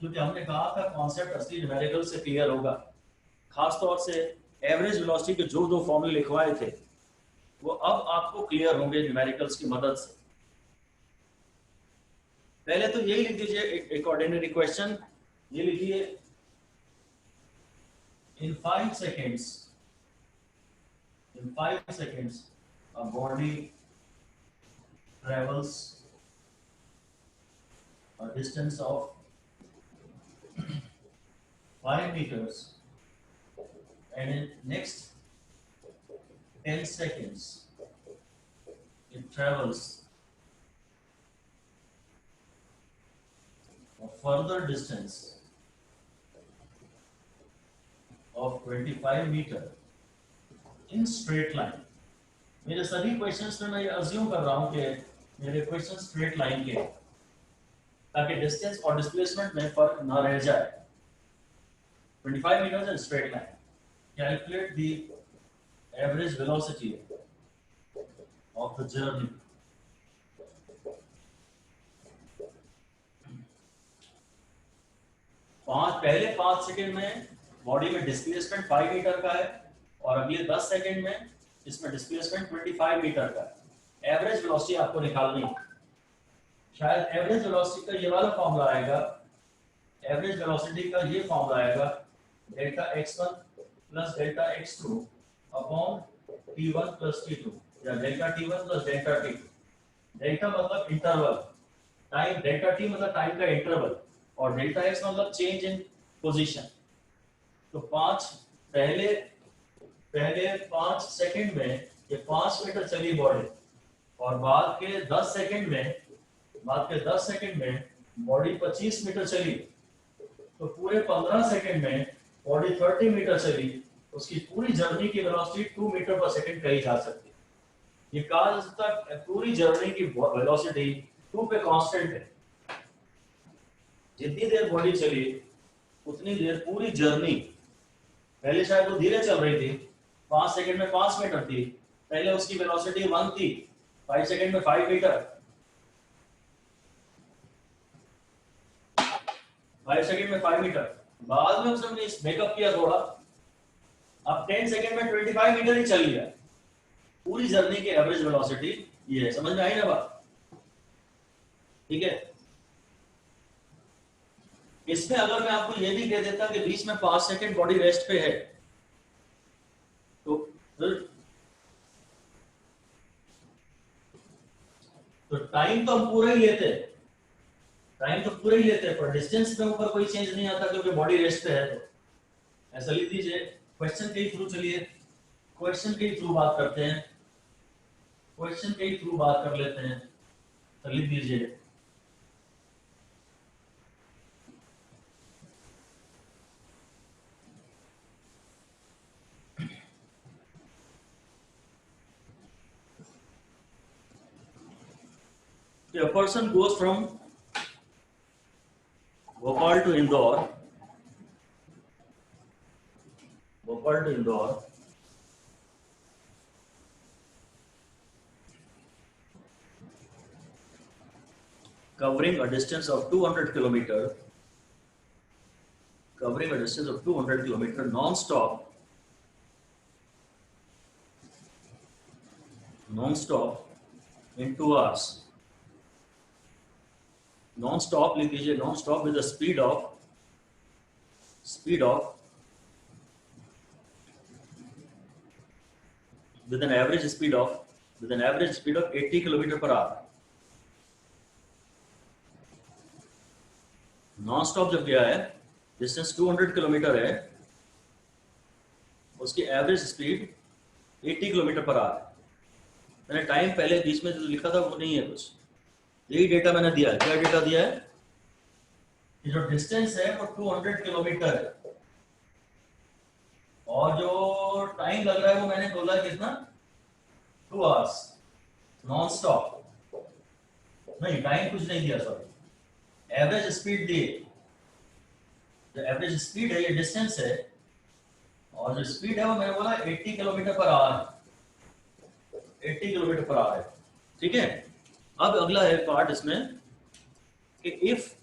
क्योंकि हमने कहा था कॉन्सेप्ट असली न्यूमेरिकल से क्लियर होगा। खास तौर से एवरेज वेलोसिटी के जो दो फॉर्मूले लिखवाए थे वो अब आपको क्लियर होंगे न्यूमेरिकल्स की मदद से। पहले तो यही लिख दीजिए एक ऑर्डिनरी क्वेश्चन, ये लिखिए in 5 seconds a body travels a distance of 5 meters and in next 10 seconds it travels a further distance of 25 meter in straight line. मेरे सभी क्वेश्चंस में मैं ये अज्यूम कर रहा हूं कि मेरे क्वेश्चन स्ट्रेट लाइन के हैं, ताकि डिस्टेंस और डिस्प्लेसमेंट में फर्क ना रह जाए. 25 meters in straight line. Calculate the average velocity of the journey. पहले 5 सेकंड में बॉडी में डिस्प्लेसमेंट 5 मीटर का है और अगले 10 सेकंड में इसमें डिस्प्लेसमेंट 25 मीटर का है. एवरेज वेलोसिटी आपको निकालनी है. शायद एवरेज वेलोसिटी का ये वाला फॉर्मूला आएगा. एवरेज वेलोसिटी का ये फॉर्मूला आएगा delta x1 plus delta x2 upon t1 plus t2 या delta t1 plus delta t2. Delta मतलब इंटरवल, टाइम, डेल्टा t मतलब टाइम का इंटरवल और डेल्टा x मतलब चेंज इन पोजीशन. तो पहले 5 सेकंड में ये 5 मीटर चली बॉडी और बाद के 10 सेकंड में बॉडी 25 मीटर चली. तो पूरे 15 सेकंड में बॉडी 30 मीटर चली. उसकी पूरी जर्नी की वेलोसिटी 2 मीटर पर सेकंड कही जा सकती है. ये कहा जा सकता है पूरी जर्नी की वेलोसिटी 2 पे कांस्टेंट है. जितनी देर बॉडी चली उतनी देर पूरी जर्नी, पहले शायद वो धीरे चल रही थी, 5 सेकंड में 5 मीटर थी, पहले उसकी वेलोसिटी 1 थी, 5 सेकंड में 5 मीटर, 5 सेकंड में 5 मीटर. बाद में उसने मेकअप किया थोड़ा, अब 10 सेकंड में 25 मीटर ही चल गया. पूरी जर्नी की एवरेज वेलोसिटी ये है. समझ में आई ना बात? ठीक है. इसमें अगर मैं आपको ये भी कह देता कि बीच में 5 सेकंड बॉडी रेस्ट पे है, तो टाइम तो हम पूरा ही लेते हैं, पर डिस्टेंस में ऊपर कोई चेंज नहीं आता क्योंकि बॉडी रेस्ट पे है. तो ऐसा लिख दीजिए. क्वेश्चन के थ्रू चलिए, क्वेश्चन के थ्रू बात करते हैं, क्वेश्चन के थ्रू बात कर लेते हैं. तो लिख दीजिए a person goes from Bhopal to Indore, covering a distance of 200 kilometer, non-stop in 2 hours. Non-stop लिख लीजिए. Non-stop with a speed of with an average speed of 80 kilometer per hour. Non-stop जब गया है, डिस्टेंस 200 किलोमीटर है, उसकी average speed 80 kilometre per hour. मैंने time पहले बीच में जो लिखा था वो नहीं है कुछ, यही डेटा मैंने दिया है. क्या डेटा दिया है? कि जो डिस्टेंस है वो 200 किलोमीटर है और जो टाइम लग रहा है वो मैंने बोला कितना, 2 आवर्स नॉन स्टॉप. नहीं, टाइम कुछ नहीं दिया, सॉरी. एवरेज स्पीड दी. जो एवरेज स्पीड है ये डिस्टेंस है और जो स्पीड है वो मैंने बोला 80 kilometre per hour, 80 kilometre per hour है. ठीक है. अब अगला है पार्ट इसमें कि if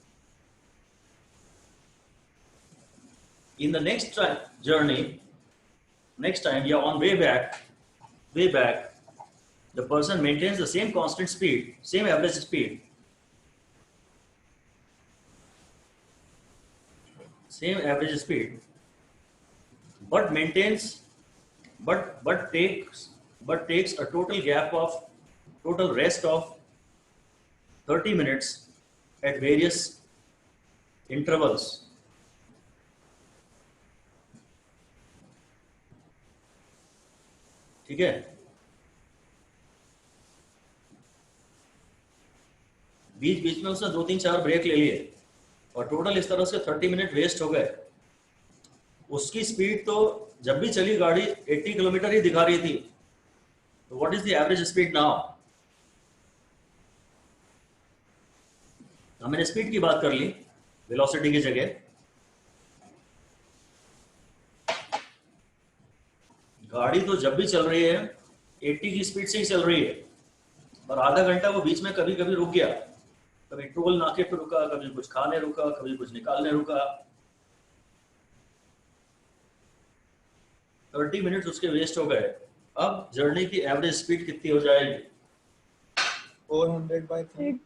in the next time या on way back the person maintains the same constant speed, same average speed, but takes but takes a total rest of 30 minutes at various intervals. ठीक है, बीच बीच में उसने 2-3-4 break ले लिए और total इस तरह से 30 मिनट वेस्ट हो गए। उसकी स्पीड तो जब भी चली गाड़ी 80 किलोमीटर ही दिखा रही थी। तो what is the average speed now? हमने स्पीड की बात कर ली वेलोसिटी की जगह। गाड़ी तो जब भी चल रही है 80 की स्पीड से ही चल रही है, और आधा घंटा वो बीच में कभी कभी रुक गया, कभी टोल नाके पे रुका, कभी कुछ खाने रुका, कभी कुछ निकालने रुका। 30 मिनट उसके वेस्ट हो गए। अब जर्नी की एवरेज स्पीड कितनी हो जाएगी? 400/3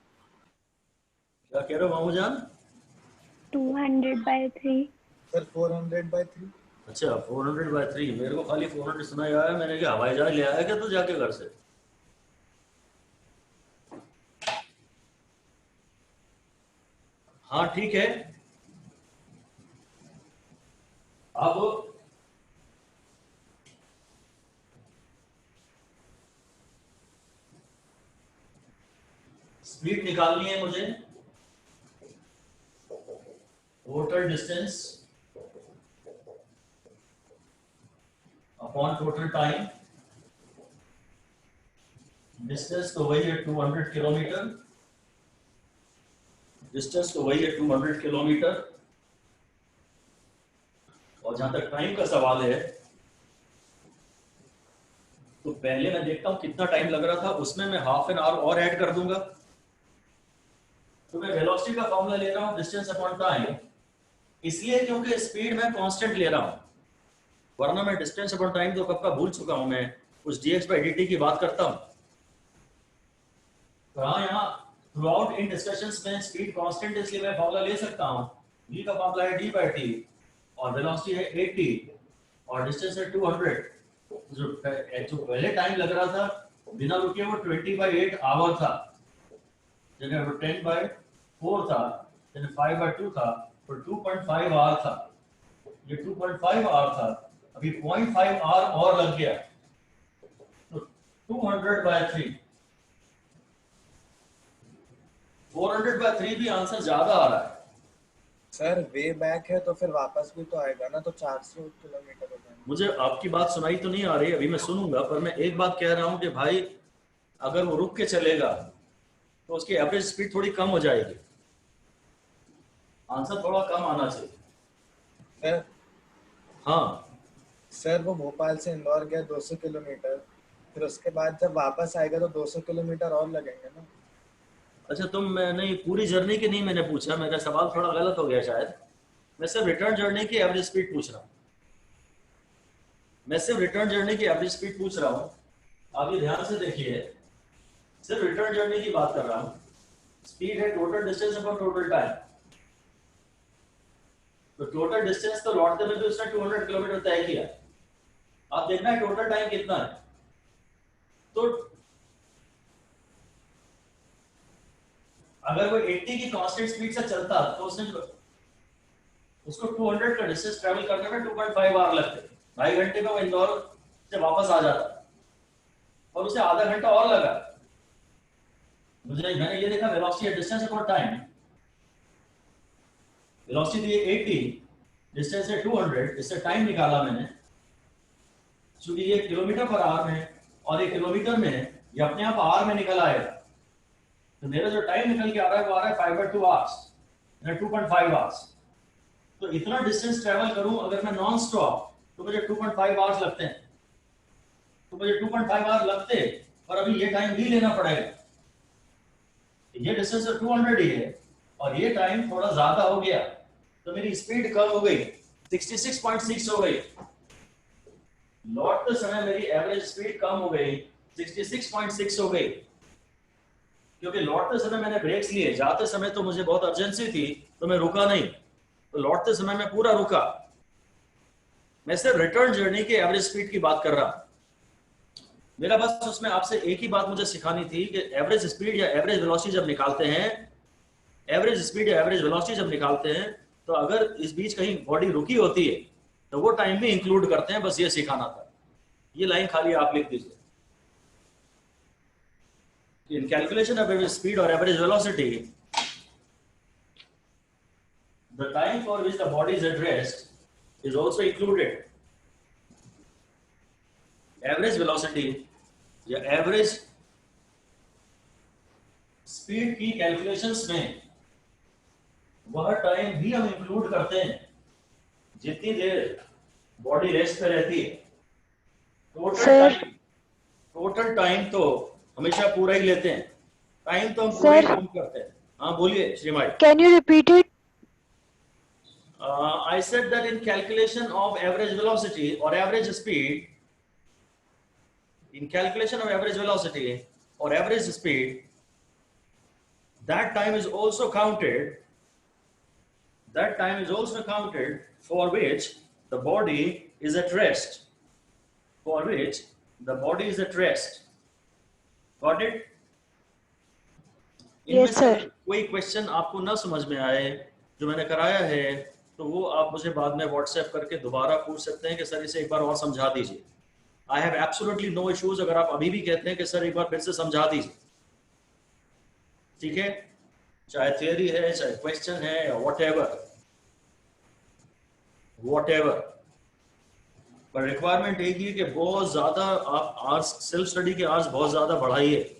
क्या कह रहे हो मामू जान? 200/3 सर 400/3 अच्छा 400/3। मेरे को खाली 400 सुनाई आया। मैंने कहा हवाई जहाज ले आया क्या तू जाके घर से? हाँ ठीक है। अब स्पीड निकालनी है मुझे। Total distance upon total time. Distance तो वही है 200 किलोमीटर। डिस्टेंस तो वही है 200 किलोमीटर। और जहां तक टाइम का सवाल है, तो पहले मैं देखता हूं कितना टाइम लग रहा था, उसमें मैं हाफ एन आवर और ऐड कर दूंगा। तो मैं वेलोसिटी का फॉर्मूला ले रहा हूं डिस्टेंस अपॉन टाइम, इसलिए क्योंकि स्पीड मैं कांस्टेंट ले रहा हूं, वरना मैं डिस्टेंस अपॉन टाइम तो कब का भूल चुका हूं। मैं उस dx/dt की बात करता हूं। तो हाँ, यहाँ थ्रू आउट इन डिस्कशंस में स्पीड कांस्टेंट, इसलिए मैं फॉर्मूला ले सकता हूं। v का फॉर्मूला है d/t और वेलोसिटी है 80 और डिस्टेंस है 200। जो पहले टाइम लग रहा था बिना रुके वो 20/8 आवर था, जगह वो 10/4 था, जगह 5/2 था, तो 2.5 आवर था। ये 2.5 आवर था, अभी 0.5 आवर और लग गया, तो 200/3। 400/3 भी आंसर ज्यादा आ रहा है। सर वे बैक है तो फिर वापस भी तो आएगा ना, तो 400 किलोमीटर हो जाएगा। मुझे आपकी बात सुनाई तो नहीं आ रही, अभी मैं सुनूंगा, पर मैं एक बात कह रहा हूं कि भाई अगर वो रुक के चलेगा तो उसकी एवरेज स्पीड थोड़ी कम हो जाएगी। आंसर थोड़ा कम आना चाहिए। सर हाँ सर वो भोपाल से इंदौर गया 200 किलोमीटर, फिर उसके बाद जब वापस आएगा तो 200 किलोमीटर और लगेंगे ना। अच्छा, नहीं पूरी जर्नी की नहीं मैंने पूछा, मेरा सवाल थोड़ा गलत हो गया शायद। मैं सिर्फ रिटर्न जर्नी की एवरेज स्पीड पूछ रहा हूँ। मैं सिर्फ रिटर्न जर्नी की एवरेज स्पीड पूछ रहा हूँ। आप ये ध्यान से देखिए, सिर्फ रिटर्न जर्नी की बात कर रहा हूँ। स्पीड है total distance upon total time. तो टोटल डिस्टेंस तो लौटते में भी उसने 200 किलोमीटर तय किया। आप देखना है टोटल टाइम कितना है। तो अगर वो 80 की कांस्टेंट स्पीड से चलता तो उसको 200 का डिस्टेंस ट्रैवल करने में 2.5 आवर लगते। 2.5 घंटे में वो इंदौर से वापस आ जाता, और उसे आधा घंटा और लगा। मैंने ये देखा velocity distance upon time. Velocity दी 80, डिस्टेंस है 200, इससे टाइम निकाला मैंने। क्योंकि ये किलोमीटर पर आवर में और ये किलोमीटर में, ये अपने आप आवर में निकल आएगा। तो मेरा जो टाइम निकल के आ रहा है वो आ रहा है 5/2 आवर्स, 2.5 आवर्स। तो इतना डिस्टेंस ट्रेवल करूं अगर मैं नॉन स्टॉप, तो मुझे 2.5 आवर्स लगते हैं। तो मुझे 2.5 आवर लगते, और अभी ये टाइम भी लेना पड़ेगा। ये डिस्टेंस 200 ही है और ये टाइम थोड़ा ज्यादा हो गया, तो मेरी स्पीड कम हो गई, 66.6 हो गई। लौटते समय मेरी एवरेज स्पीड कम हो गई, 66.6 हो गई। क्योंकि लौटते समय मैंने ब्रेक्स लिए, जाते समय तो मुझे बहुत अर्जेंसी थी तो मैं रुका नहीं, तो लौटते समय मैं पूरा रुका। मैं सिर्फ रिटर्न जर्नी की एवरेज स्पीड की बात कर रहा हूं। मेरा बस उसमें आपसे एक ही बात मुझे सिखानी थी कि एवरेज स्पीड या एवरेज वेलोसिटी जब निकालते हैं, एवरेज स्पीड या एवरेज वेलोसिटी जब निकालते हैं, तो अगर इस बीच कहीं बॉडी रुकी होती है तो वो टाइम में इंक्लूड करते हैं, बस ये सिखाना था। ये लाइन खाली आप लिख दीजिए। In calculation of average speed or average velocity, the time for which the body is at rest is also included. Average velocity या average speed की calculations में वह टाइम भी हम इंक्लूड करते हैं जितनी देर बॉडी रेस्ट पे रहती है। टोटल टाइम तो हमेशा पूरा ही लेते हैं, टाइम तो हम पूरा ही काउंट करते हैं। हाँ बोलिए श्रीमाई। Can you repeat it? I said that in calculation of average velocity or average speed, in calculation of average velocity or average speed, that time is also counted. That time is also counted for which the body is at rest. For which the body is at rest. Got it? Yes, sir. कोई question आपको ना समझ में आए जो मैंने कराया है तो वो आप मुझे बाद में व्हाट्सएप करके दोबारा पूछ सकते हैं कि सर इसे एक बार और समझा दीजिए। I have absolutely no issues अगर आप अभी भी कहते हैं कि सर एक बार फिर से समझा दीजिए, ठीक है, चाहे थियरी है चाहे क्वेश्चन है या whatever। पर रिक्वायरमेंट एक ही है कि बहुत ज्यादा आप आवर्स सेल्फ स्टडी के आवर्स बहुत ज्यादा बढ़ाइए।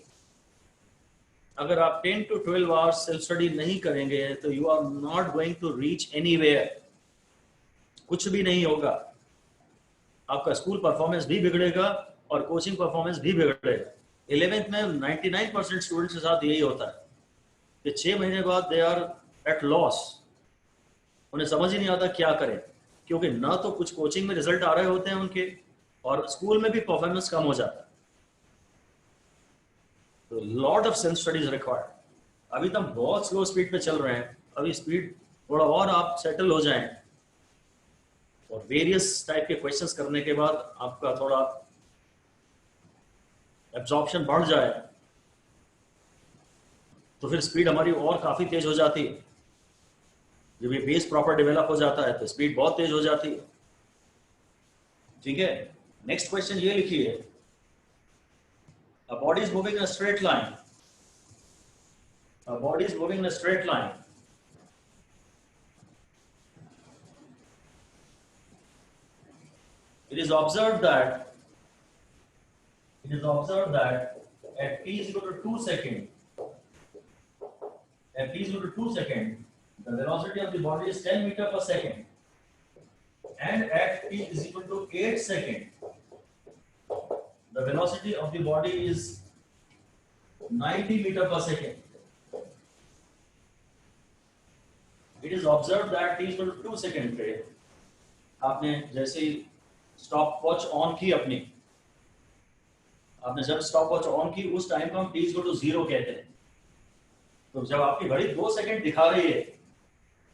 अगर आप 10 to 12 आवर्स सेल्फ स्टडी नहीं करेंगे तो you are not going to reach anywhere, कुछ भी नहीं होगा। आपका स्कूल परफॉर्मेंस भी बिगड़ेगा और कोचिंग परफॉर्मेंस भी बिगड़ेगा। 11th में 99% स्टूडेंट्स के साथ यही होता है कि 6 महीने बाद दे आर एट लॉस, उन्हें समझ ही नहीं आता क्या करें, क्योंकि ना तो कुछ कोचिंग में रिजल्ट आ रहे होते हैं उनके और स्कूल में भी परफॉर्मेंस कम हो जाता है। तो lot of self studies required. अभी तो हम बहुत स्लो स्पीड पे चल रहे हैं, अभी स्पीड थोड़ा और आप सेटल हो जाएं और वेरियस टाइप के क्वेश्चंस करने के बाद आपका थोड़ा एब्जॉर्प्शन बढ़ जाए तो फिर स्पीड हमारी और काफी तेज हो जाती है। जब ये बेस प्रॉपर डेवलप हो जाता है तो स्पीड बहुत तेज हो जाती है, ठीक है। नेक्स्ट क्वेश्चन ये लिखिए, a body is moving in a straight line, a body is moving in a straight line, it is observed that at t is equal to 2 seconds, at t is equal to 2 seconds, the velocity of the body is 10 meter per second, and at t is equal to 8 seconds, the velocity of the body is 90 meter per second. It is observed that t is equal to 2 seconds पे आपने जैसे ही stop watch on की अपनी, आपने जब stop watch on की उस time को हम t is equal to 0 कहते हैं। तो जब आपकी घड़ी 2 सेकंड दिखा रही है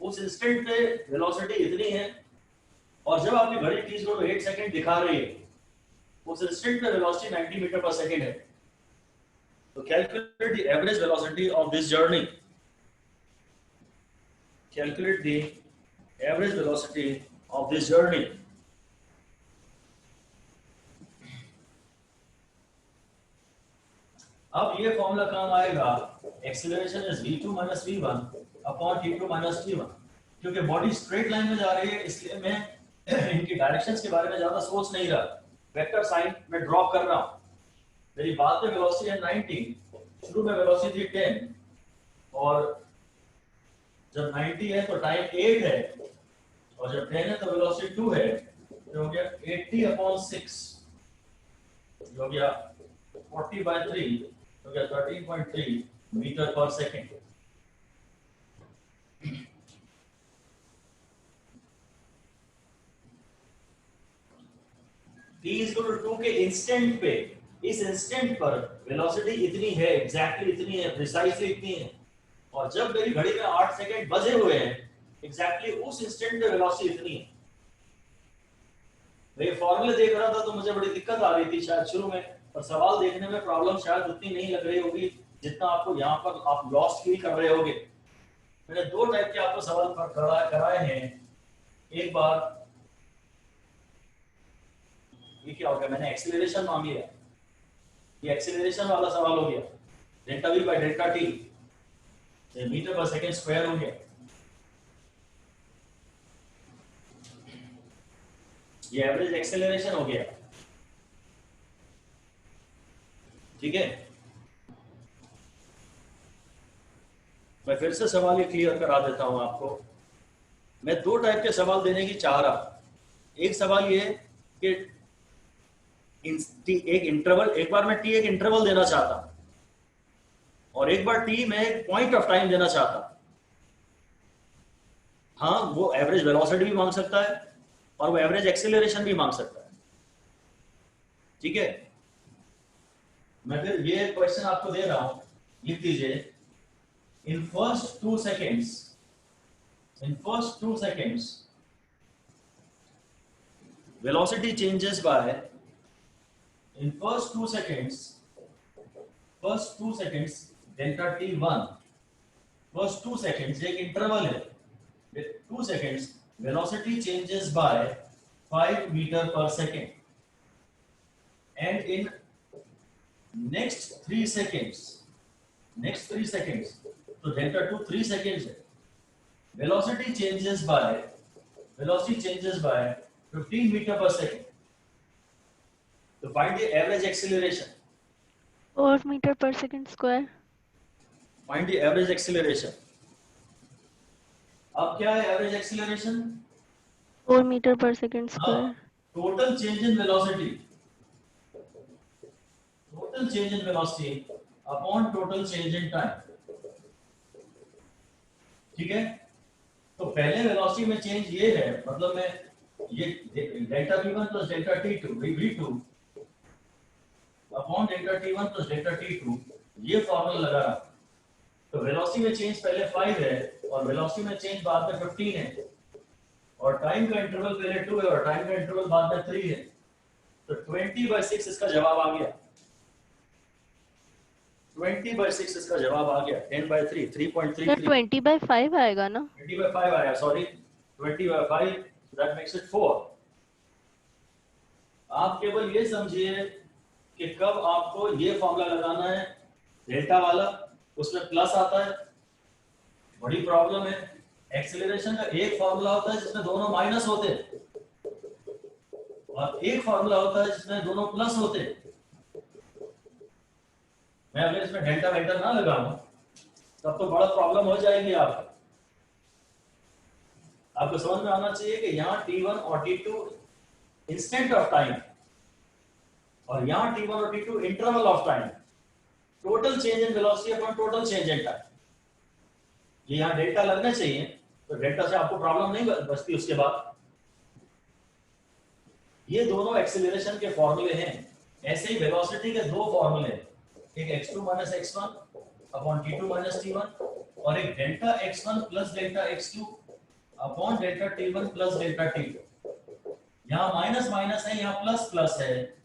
उस इंस्टेंट पे वेलोसिटी इतनी है, और जब आपकी घड़ी t is equal to 8 second दिखा रही है उस इंस्टेंट पे वेलोसिटी 90 मीटर पर सेकंड है। तो calculate the average velocity of this journey, calculate the average velocity of this journey. अब ये फॉर्मूला काम आएगा, acceleration is v2 minus v1 upon t2 minus t1। क्योंकि बॉडी स्ट्रेट लाइन में जा रही है इसलिए मैं इनकी डायरेक्शंस के बारे में ज्यादा सोच नहीं रहा, वेक्टर साइन में ड्रॉप कर रहा हूं। मेरी बात में वेलोसिटी है 90, शुरू में वेलोसिटी 10 और जब 90 है तो टाइम 8 है और जब 10 है तो वेलोसिटी 2 है, तो हो गया 80/6, जो हो गया 40/3, हो गया 13.3 मीटर पर second. t is equal to 2 के इंस्टेंट पे, इस इंस्टेंट पर वेलोसिटी इतनी है, एग्जैक्टली इतनी है, प्रिसाइसली इतनी है, और जब मेरी घड़ी में 8 सेकंड बजे हुए हैं एग्जैक्टली उस इंस्टेंट पे वेलोसिटी इतनी है। मैं ये फॉर्मूले देख रहा था तो मुझे बड़ी दिक्कत आ रही थी शायद शुरू में, और सवाल देखने में प्रॉब्लम शायद उतनी नहीं लग रही होगी जितना आपको यहाँ पर आप लॉस्ट फील कर रहे होगे। मैंने दो टाइप के आपको सवाल कराए हैं। एक बार ये क्या हो गया, मैंने एक्सीलरेशन मांगी है, ये एक्सीलरेशन वाला सवाल हो गया, delta v by delta t metre पर सेकेंड स्क्वायर हो गया। ये एवरेज एक्सेलरेशन हो गया, ठीक है। मैं फिर से सवाल ये क्लियर करा देता हूं आपको। मैं दो टाइप के सवाल देने की चाह रहा। एक सवाल ये कि एक इंटरवल, एक बार मैं टी एक इंटरवल देना चाहता और एक बार टी मैं एक पॉइंट ऑफ टाइम देना चाहता। हाँ, वो एवरेज वेलोसिटी भी मांग सकता है और वो एवरेज एक्सेलरेशन भी मांग सकता है, ठीक है। मैं फिर ये क्वेश्चन आपको दे रहा हूं, लिख दीजिए। In first 2 seconds velocity changes by, in first 2 seconds delta t1, first 2 seconds एक इंटरवल है, 2 seconds velocity changes by 5 meter per second, and in next 3 seconds तो delta 2 3 seconds है, velocity changes by 15 meter per second. तो find the average acceleration. 4 meter per second square. Find the average acceleration. अब क्या है average acceleration? 4 meter per second square. Total change in velocity. Total change in velocity upon total change in time. ठीक है। तो पहले velocity में change ये है, मतलब मैं ये delta v1 plus delta t2 v2 upon delta t1 plus delta t2 ये फॉर्मूला लगा रहा। तो वेलोसिटी में चेंज पहले 5 है और वेलोसिटी में चेंज बाद में 15 है और टाइम का इंटरवल पहले 2 है और टाइम का इंटरवल बाद में 3 है। तो 20/6 इसका जवाब आ गया। 20/6 इसका जवाब आ गया। 10/3 3.33। 20/5 आएगा ना? 20/5 आया, सॉरी 20/5, that makes it 4। आप केवल ये समझिए कि कब आपको ये फॉर्मूला लगाना है डेल्टा वाला, उसमें प्लस आता है, बड़ी प्रॉब्लम है। एक्सेलरेशन का एक फॉर्मूला होता है जिसमें दोनों माइनस होते हैं और एक फॉर्मूला होता है जिसमें दोनों प्लस होते हैं। मैं अगर इसमें डेल्टा वेल्टा ना लगाऊं तब तो बड़ा प्रॉब्लम हो जाएगी। आपको समझ में आना चाहिए कि यहाँ t1 और t2 इंस्टेंट ऑफ टाइम और यहाँ t1 और t2 interval of time, total change in velocity upon total change in time. ये यहाँ डेल्टा लगना चाहिए, तो डेल्टा से आपको प्रॉब्लम नहीं बचती उसके बाद। ये दोनों एक्सेलरेशन के फॉर्मूले हैं। ऐसे ही वेलोसिटी के दो फॉर्मूले हैं, एक x2 minus x1 upon t2 minus t1 और एक delta x1 plus delta x2 upon delta t1 plus delta t2। यहाँ माइनस माइनस है, यहाँ प्लस प्लस है,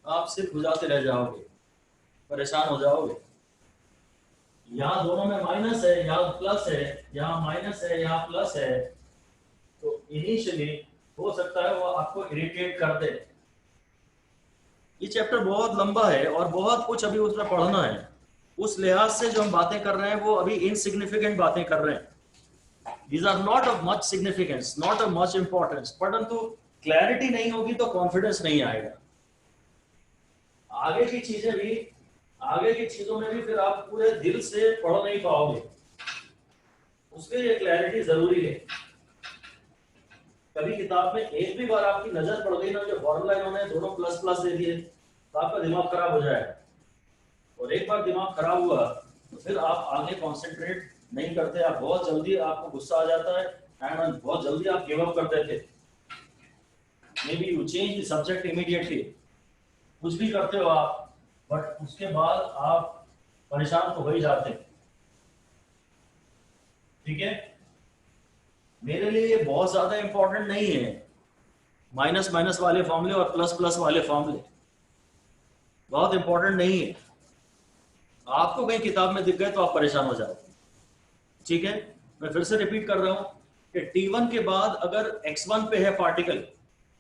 आप सिर्फ बुझाते रह जाओगे, परेशान हो जाओगे। यहाँ दोनों में माइनस है, यहाँ प्लस है, यहाँ माइनस है, यहाँ प्लस है, तो इनिशियली हो सकता है वो आपको इरिटेट कर दे। ये चैप्टर बहुत लंबा है और बहुत कुछ अभी उसमें पढ़ना है। उस लिहाज से जो हम बातें कर रहे हैं वो अभी इनसिग्निफिकेंट बातें कर रहे हैं। These are not of much significance, not of much importance, परंतु क्लैरिटी नहीं होगी तो कॉन्फिडेंस नहीं आएगा। आगे की चीजों में भी फिर आप पूरे दिल से पढ़ नहीं पाओगे, उसके लिए क्लैरिटी जरूरी है। कभी किताब में एक भी बार आपकी नजर पड़ गई ना, जो फॉर्मूला इन्होंने दोनों प्लस प्लस दे दिए, तो आपका दिमाग खराब हो जाएगा। और एक बार दिमाग खराब हुआ तो फिर आप आगे कॉन्सेंट्रेट नहीं करते, आप बहुत जल्दी, आपको गुस्सा आ जाता है एंड बहुत जल्दी आप गिव अप कर देते। May be you change the subject immediately, कुछ भी करते हो आप, बट उसके बाद आप परेशान तो हो ही जाते हैं। ठीक है, मेरे लिए ये बहुत ज्यादा इंपॉर्टेंट नहीं है माइनस माइनस वाले फॉर्मूले और प्लस प्लस वाले फॉर्मूले। बहुत इंपॉर्टेंट नहीं है, आपको कहीं किताब में दिख गए तो आप परेशान हो जाओ। ठीक है, मैं फिर से रिपीट कर रहा हूं कि T1 के बाद अगर x1 पे है पार्टिकल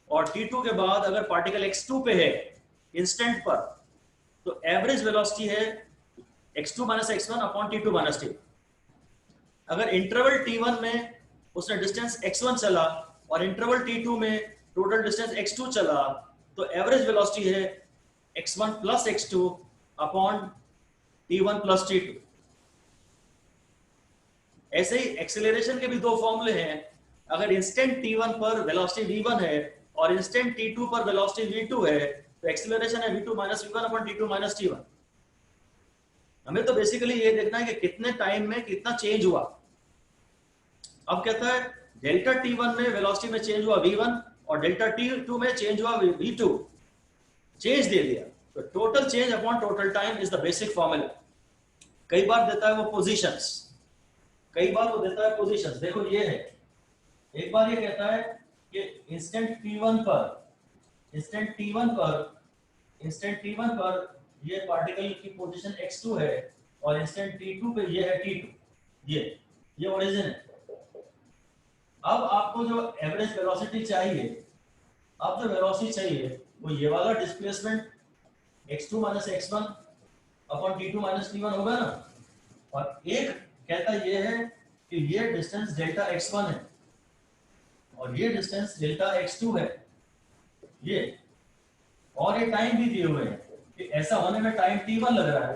और T2 के बाद अगर पार्टिकल x2 पे है इंस्टेंट पर, तो एवरेज वेलोसिटी है x2 minus x1 upon T2 minus T। अगर इंटरवल T1 में उसने डिस्टेंस x1 चला और इंटरवल T2 में टोटल डिस्टेंस x2 चला, तो एवरेज वेलोसिटी है x1 plus x2 upon T1 plus T2। ऐसे ही एक्सेलरेशन के भी दो फॉर्मूले हैं। अगर इंस्टेंट T1 पर वेलोसिटी v1 है और इंस्टेंट T2 पर वेलोसिटी v2 है, तो एक्सेलरेशन है v2 minus v1 upon T2 minus T1। हमें तो बेसिकली ये देखना है कि कितने टाइम में कितना चेंज हुआ। अब कहता है डेल्टा T1 में वेलोसिटी में चेंज हुआ v1 और डेल्टा T2 में चेंज हुआ v2, चेंज दे दिया, तो total change upon total time is the basic formula. कई बार देता है वो पोजीशंस, कई बार वो देता है पोजीशंस। देखो ये है, एक बार ये कहता है कि इंस्टेंट T1 पर ये पार्टिकल की पोजीशन x2 है और इंस्टेंट T2 पे ये है T2, ये ओरिजिन है। अब आपको जो एवरेज वेलोसिटी चाहिए, अब जो वेलोसिटी चाहिए वो ये वाला displacement x2 minus x1 upon T2 minus T1 होगा ना। और एक कहता ये है कि ये डिस्टेंस डेल्टा x1 है और ये डिस्टेंस डेल्टा x2 है, ये और ये टाइम भी दिए हुए हैं कि ऐसा होने में टाइम T1 लग रहा है।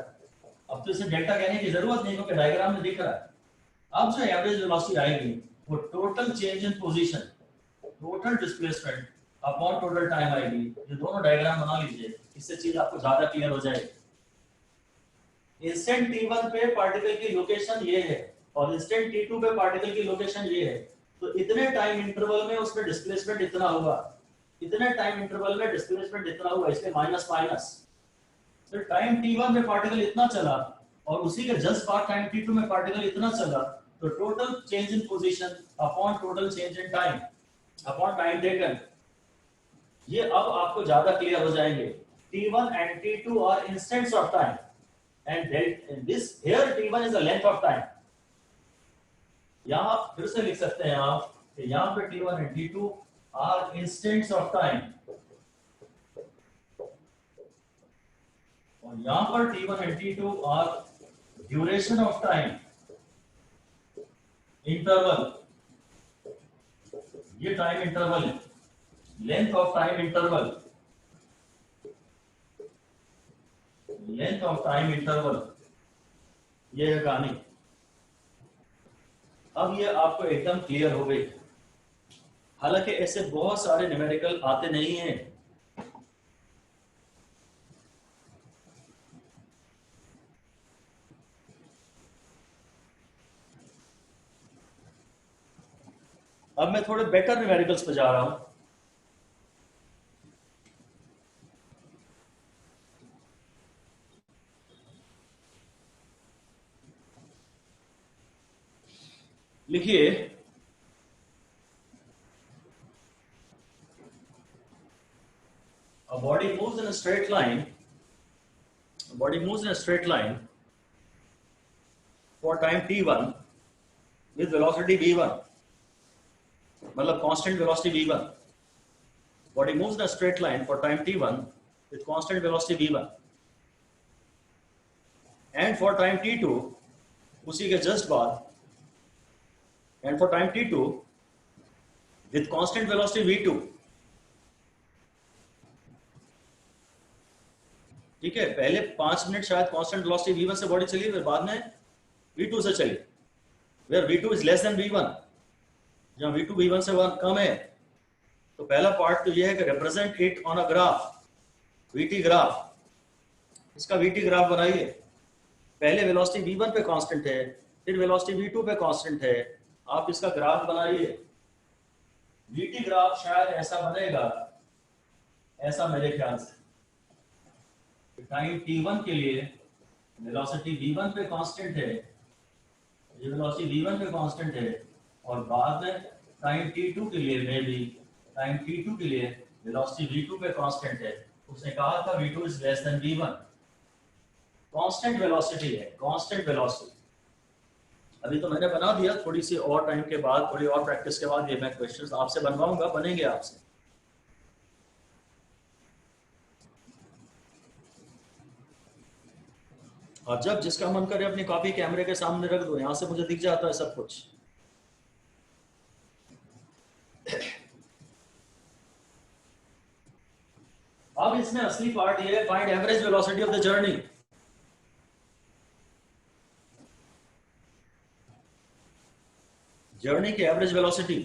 अब तो इसे डेल्टा कहने की जरूरत नहीं क्योंकि डायग्राम में दिख रहा है। अब जो एवरेज वेलोसिटी आएगी वो total change in position, total displacement upon total time आएगी। ये दोनों डायग्राम बना लीजिए, इससे चीज आपको ज्यादा क्लियर हो जाएगी। इंस्टेंट T1 पे पार्टिकल की लोकेशन ये है और इंस्टेंट T2 पे पार्टिकल की लोकेशन ये है, तो इतने टाइम इंटरवल में उसमें डिस्प्लेसमेंट इतना होगा, इतने टाइम इंटरवल में डिस्प्लेसमेंट इतना हुआ, इसलिए माइनस माइनस। तो टाइम T1 में पार्टिकल इतना चला और उसी के जस्ट बाद टाइम T2 में पार्टिकल इतना चला, तो total change in position upon total change in time upon time taken, ये अब आपको ज्यादा क्लियर हो जाएंगे। T1 and T2 are instants of time and this here T1 is the length of time। यहाँ फिर से लिख सकते हैं आप कि यहाँ पे T1 and T2 are instants of time और यहाँ पर T1 and T2 are duration of time, interval, ये टाइम इंटरवल है, length of time interval, length of time interval, ये है कहानी। अब ये आपको एकदम क्लियर हो गई। हालांकि ऐसे बहुत सारे न्यूमेरिकल आते नहीं हैं, अब मैं थोड़े बेटर न्यूमेरिकल्स पे जा रहा हूं। लिखिए, a body moves in a straight line, a body moves in a straight line for time t1 with velocity v1, मतलब constant velocity v1। body moves in a straight line for time t1 with constant velocity v1 and for time t2 उसी के just बाद and for time t2 with constant velocity v2। ठीक है, पहले 5 minute शायद constant velocity v1 से body चली, फिर बाद में v2 से चली, where v2 is less than v1, जहां v2 v1 से 1 कम है। तो पहला पार्ट तो ये है कि represent it on a graph, vt graph. इसका vt ग्राफ बनाइए, पहले वेलोसिटी v1 पे कांस्टेंट है, फिर वेलोसिटी v2 पे कांस्टेंट है, आप इसका ग्राफ बनाइए। vt ग्राफ शायद ऐसा बनेगा, ऐसा मेरे ख्याल से। टाइम t1 के लिए वेलोसिटी v1 पे कांस्टेंट है, ये वेलोसिटी v1 पे कांस्टेंट है, और बाद में टाइम t2 के लिए में भी टाइम t2 के लिए वेलोसिटी v2 पे कांस्टेंट है, उसने कहा था v2 is less than v1। Constant velocity है, कांस्टेंट वेलोसिटी। अभी तो मैंने बना दिया, थोड़ी सी और टाइम के बाद, थोड़ी और प्रैक्टिस के बाद ये मैं क्वेश्चंस आपसे बनवाऊंगा, बनेंगे आपसे। और जब जिसका मन करे अपनी कॉपी कैमरे के सामने रख दो, यहां से मुझे दिख जाता है सब कुछ। अब इसमें असली पार्ट ये है, find average velocity of the journey. Journey की एवरेज वेलोसिटी।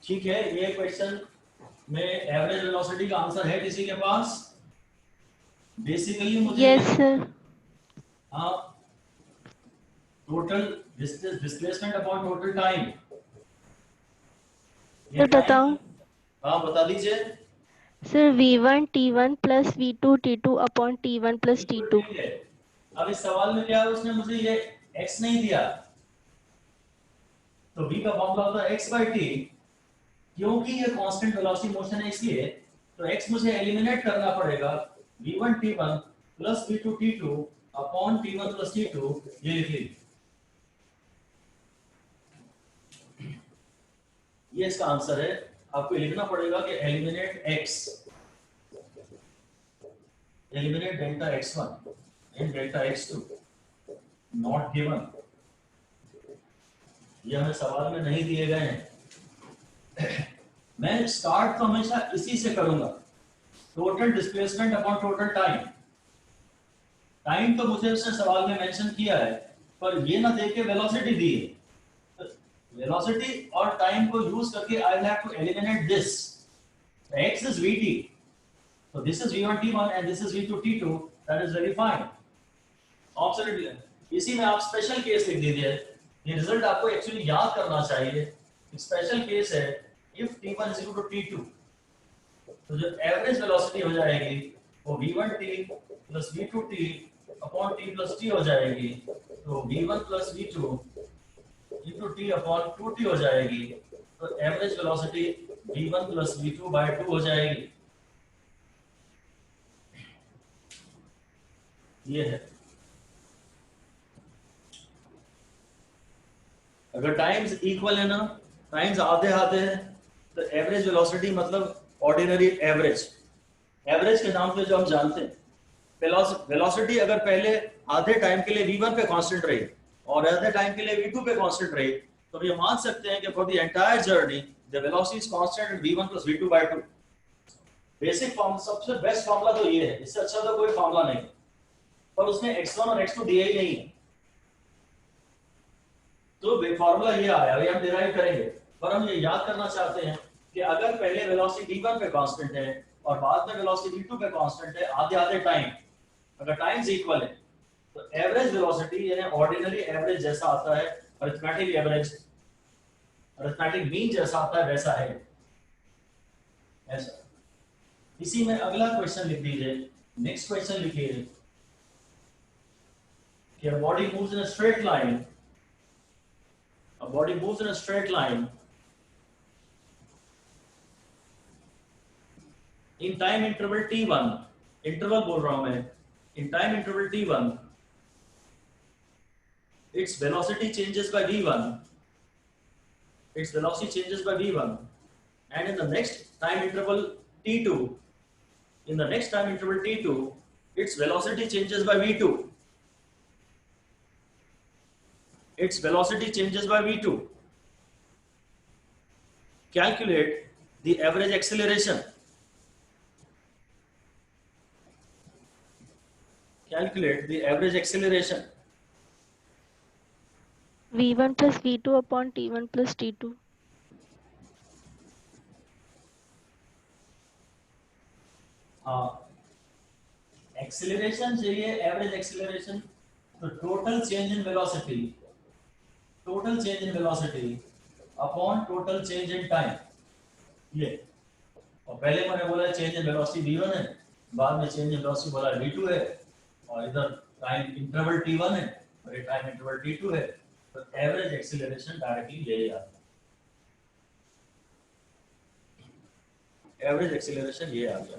ठीक है, ये क्वेश्चन में एवरेज वेलोसिटी का आंसर है किसी के पास? बेसिकली मुझे यस सर। हाँ, total displacement upon total time. Sir बताऊं? हाँ बता दीजिए। Sir v1 t1 plus v2 t2 upon t1 plus t2। ठीक है। अब इस सवाल में क्या है, उसने मुझे ये x नहीं दिया, तो v का फॉर्मूला होता है x बाई टी। क्योंकि ये कांस्टेंट वेलोसिटी मोशन है इसलिए तो x मुझे एलिमिनेट करना पड़ेगा, v1 t1 plus v2 t2 upon t1 plus t2, ये लिख लीजिए। ये इसका आंसर है। आपको लिखना पड़ेगा कि eliminate x, eliminate delta x1 and delta x2 not given. ये हमें सवाल में नहीं दिए गए हैं। मैं स्टार्ट तो हमेशा इसी से करूंगा, total displacement upon total time. Time तो मुझे उसने सवाल में मेंशन किया है, पर ये ना देके वेलोसिटी दी है। वेलोसिटी और टाइम को यूज करके I will have to eliminate this. x is vt, so this is v1 t1 and this is v2 t2, that is very fine, absolutely। इसी में आप स्पेशल केस लिख दीजिए। ये रिजल्ट आपको एक्चुअली याद करना चाहिए। स्पेशल केस है if t1 is equal to t2, तो जो एवरेज वेलोसिटी हो जाएगी वो v1t plus v2t upon t plus t हो जाएगी, तो v1 plus v2 into t upon 2t हो जाएगी, तो average velocity v1 plus v2 by 2 हो जाएगी। ये है। अगर टाइम्स इक्वल है ना, टाइम्स आधे आधे हैं, तो एवरेज वेलोसिटी मतलब ऑर्डिनरी एवरेज। एवरेज के नाम पे जो हम जानते हैं, वेलोसिटी अगर पहले आधे टाइम के लिए v1 पे कांस्टेंट रही और आधे टाइम के लिए v2 पे कांस्टेंट रही, तो ये मान सकते हैं कि for the entire journey the velocity is constant eight v1 plus v2 by 2। Basic form, सबसे बेस्ट फार्मूला तो ये है, इससे अच्छा तो कोई फार्मूला नहीं। पर उसने x1 और x2 दिया ही नहीं है, तो फार्मूला ये आया, अभी हम डिराइव करेंगे। पर हम ये याद करना चाहते हैं कि अगर पहले वेलोसिटी v1 पे कांस्टेंट है और बाद में वेलोसिटी v2 पे कांस्टेंट है आधे आधे टाइम, अगर टाइम्स इक्वल है तो एवरेज वेलोसिटी यानी ऑर्डिनरी एवरेज जैसा आता है, अरिथमेटिक एवरेज, अरिथमेटिक मीन जैसा आता है, वैसा है ऐसा। इसी में अगला क्वेश्चन लिख दीजिए। नेक्स्ट क्वेश्चन लिखिए कि a body moves in a straight line, a body moves in a straight line in time interval t1, interval बोल रहा हूं मैं, in time interval t1 its velocity changes by v1, its velocity changes by v1, and in the next time interval t2, in the next time interval t2 its velocity changes by v2, its velocity changes by v2। Calculate the average acceleration, calculate the average acceleration। v1 plus v2 upon t1 plus t2। हाँ, acceleration चाहिए, average acceleration, तो total change in velocity, total change in velocity upon total change in time. ये और पहले मैंने बोला change in velocity v1 है, बाद में चेंज इन वेलोसिटी बोला v2 है, और इधर टाइम इंटरवल t1 है और ये टाइम इंटरवल t2 है, तो एवरेज एक्सीलरेशन डायरेक्टली यही आता है। एवरेज एक्सीलरेशन ये आ गया,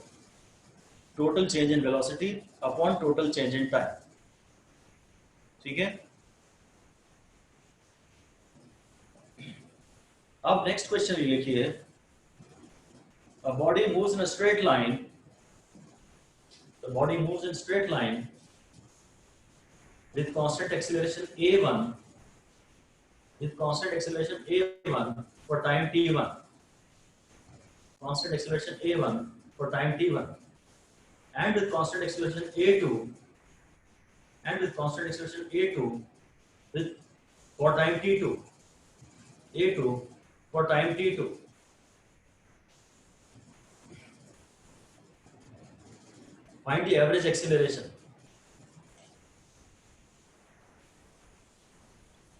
total change in velocity upon total change in time. ठीक है, अब नेक्स्ट क्वेश्चन ये लिखिए, a body moves in a straight line, the body moves in straight line with constant acceleration a1, with constant acceleration a1 for time t1, constant acceleration a1 for time t1, and with constant acceleration a2, and with constant acceleration a2 with for time t2, a2 for time t2. Find the average acceleration.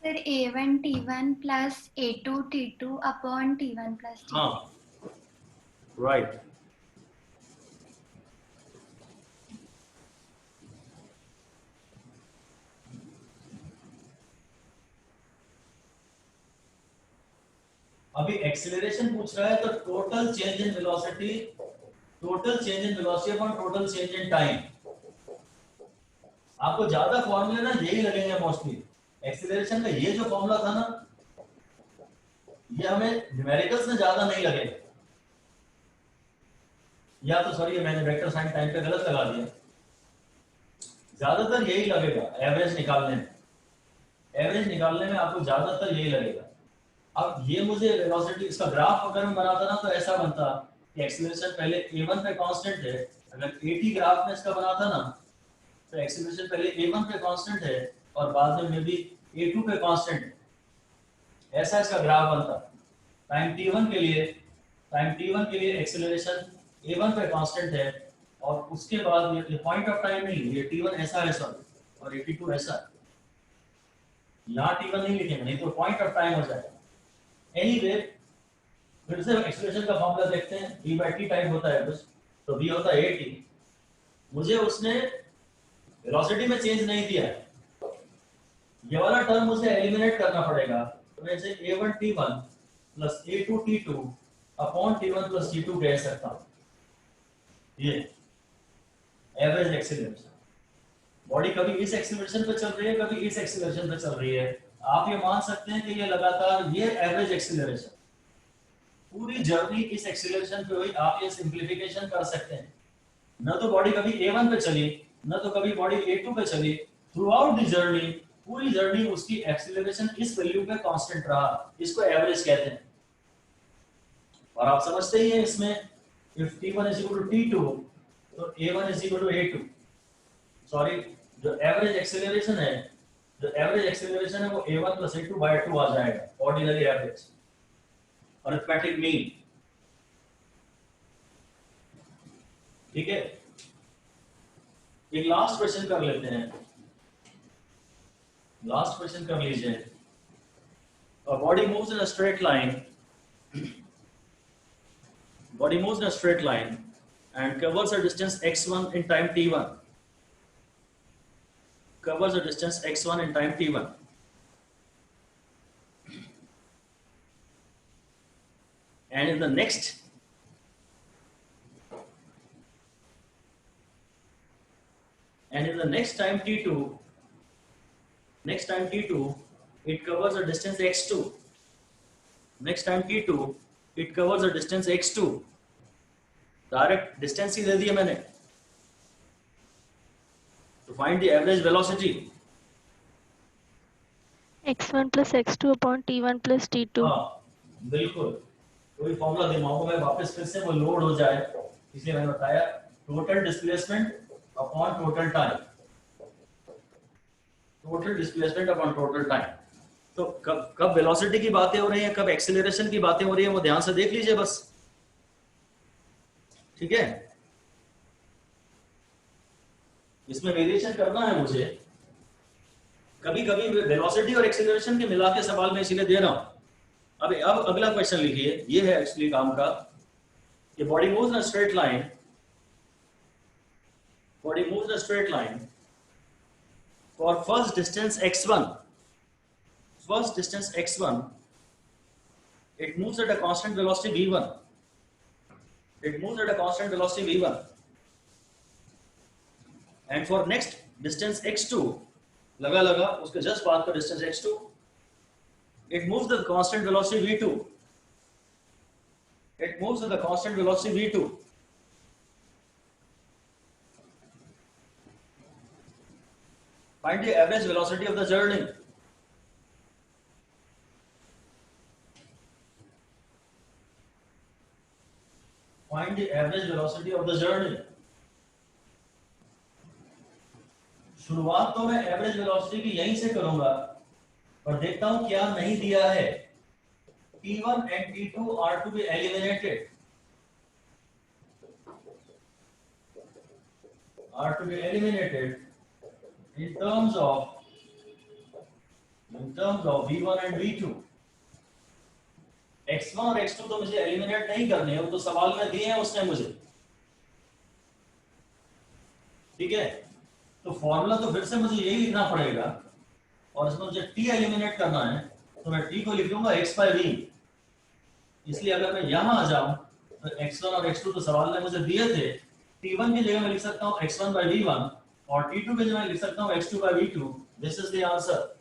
Sir, A1 T1 plus A2 T2 upon T1 plus T2. हाँ, right. अभी acceleration पूछ रहा है, तो total change in velocity, total change in velocity upon total change in time. आपको ज्यादा फॉर्मूले ना यही लगेंगे मोस्टली। एक्सीलरेशन का ये जो फॉर्मूला था ना, ये हमें न्यूमेरिकल्स में ज्यादा नहीं लगेगा, या तो सॉरी मैंने वेक्टर साइन टाइम पे गलत लगा दिया, ज्यादातर यही लगेगा एवरेज निकालने में। एवरेज निकालने में आपको ज्यादातर यही लगेगा। अब ये मुझे वेलोसिटी, इसका ग्राफ अगर मैं बनाता ना तो ऐसा बनता कि एक्सीलरेशन पहले a1 पे कांस्टेंट है, अगर at ग्राफ में इसका बनाता ना तो एक्सीलरेशन पहले a1 पे कांस्टेंट है और बाद में भी a2 पे कांस्टेंट है, ऐसा इसका ग्राफ बनता। टाइम t1 के लिए एक्सीलरेशन a1 पे कांस्टेंट है, और उसके बाद ये पॉइंट ऑफ टाइम नहीं, ये t1 ऐसा है सॉरी, और t2 ऐसा है। यहाँ t1 नहीं लिखेंगे, नहीं तो पॉइंट ऑफ टाइम हो जाएगा। एनीवे, फिर से एक्सीलरेशन का फॉर्मूला देखते हैं, v by t टाइप होता है कुछ, तो v होता है at। मुझे उसने वेलोसिटी में चेंज नहीं दिया है, ये वाला टर्म मुझे एलिमिनेट करना पड़ेगा। तो मैं इसे a1 t1 plus a2 t2 upon t1 plus t2 कह सकता हूँ। ये एवरेज एक्सीलरेशन, बॉडी कभी इस एक्सीलरेशन पे चल रही है, कभी इस एक्सीलरेशन पे चल रही है। आप ये मान सकते हैं कि ये लगातार ये एवरेज एक्सीलरेशन, पूरी जर्नी इस एक्सीलरेशन पे हुई। आप ये सिंपलीफिकेशन कर सकते हैं, न तो बॉडी कभी a1 पे चली, न तो कभी बॉडी a2 पे चली। थ्रू आउट द जर्नी, पूरी जर्नी उसकी एक्सीलरेशन इस वैल्यू पे कांस्टेंट रहा, इसको एवरेज कहते हैं। और आप समझते ही हैं इसमें, if t1 is equal to t2, तो a1 is equal to a2। Sorry, जो एवरेज एक्सीलरेशन है, वो a1 plus a2 by 2 आ जाएगा, ऑर्डिनरी एवरेज, अरिथमेटिक मीन। ठीक है, एक लास्ट क्वेश्चन कर लेते हैं, लास्ट क्वेश्चन कर लीजिए। A body moves in a straight line, body moves in a straight line and covers a distance x1 in time t1, covers a distance x1 in time t1, and in the next time t2, it covers a distance x2, next time t2 it covers a distance x2। Direct distance ही दे दिया मैंने। तो find the average velocity. x1 plus x2 upon t1 plus t2। हाँ, बिल्कुल, कोई formula दिमाग में वापस फिर से वो लोड हो जाए, इसलिए मैंने बताया total displacement upon total time, total displacement upon total time. तो कब वेलोसिटी की बातें हो रही हैं, कब एक्सीलरेशन की बातें हो रही हैं, वो ध्यान से देख लीजिए बस। ठीक है, इसमें वेरिएशन करना है मुझे, कभी कभी वेलोसिटी और एक्सीलरेशन के मिला के सवाल में इसीलिए दे रहा हूं। अब अगला क्वेश्चन लिखिए, ये है एक्चुअली काम का। ये body moves in a straight line body moves in a straight line for first distance x1. First distance x1, it moves at a constant velocity v1. It moves at a constant velocity v1. And for next distance x2, लगा उसके just बाद का distance x2, it moves with the constant velocity v2. It moves with the constant velocity v2. Find the average velocity of the journey. Find the average velocity of the journey. शुरुआत तो मैं average velocity की यहीं से करूंगा, पर देखता हूं क्या नहीं दिया है. T1 and T2 are to be eliminated. Are to be eliminated in terms of V1 and V2. X1 और X2 तो मुझे एलिमिनेट नहीं करने हैं, वो तो सवाल में दिए हैं उसने मुझे. ठीक है, तो फॉर्मूला तो फिर से मुझे यही लिखना पड़ेगा, और इसमें मुझे t एलिमिनेट करना है, तो मैं t को लिख लूंगा x by v. इसलिए अगर मैं यहां आ जाऊं तो x1 और x2 तो सवाल ने मुझे दिए थे. t1 की जगह मैं लिख सकता हूं x1 by v1 और t2 की जगह मैं लिख सकता हूं x2 by v2. This is the answer.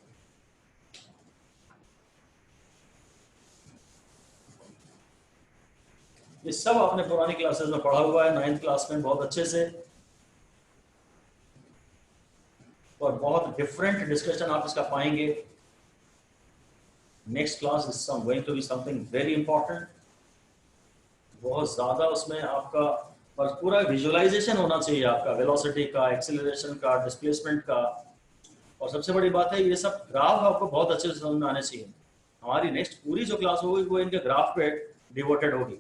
ये सब आपने पुरानी क्लासेस में पढ़ा हुआ है, 9th क्लास में बहुत अच्छे से, और बहुत डिफरेंट डिस्कशन आप इसका पाएंगे. Next class is going to be something very important. बहुत ज्यादा उसमें आपका और पूरा विजुअलाइजेशन होना चाहिए आपका, वेलोसिटी का, एक्सेलरेशन का, डिस्प्लेसमेंट का, और सबसे बड़ी बात है ये सब ग्राफ आपको बहुत अच्छे से समझ में आने चाहिए. हमारी नेक्स्ट पूरी जो क्लास होगी वो इनके ग्राफ पे डिवोटेड होगी,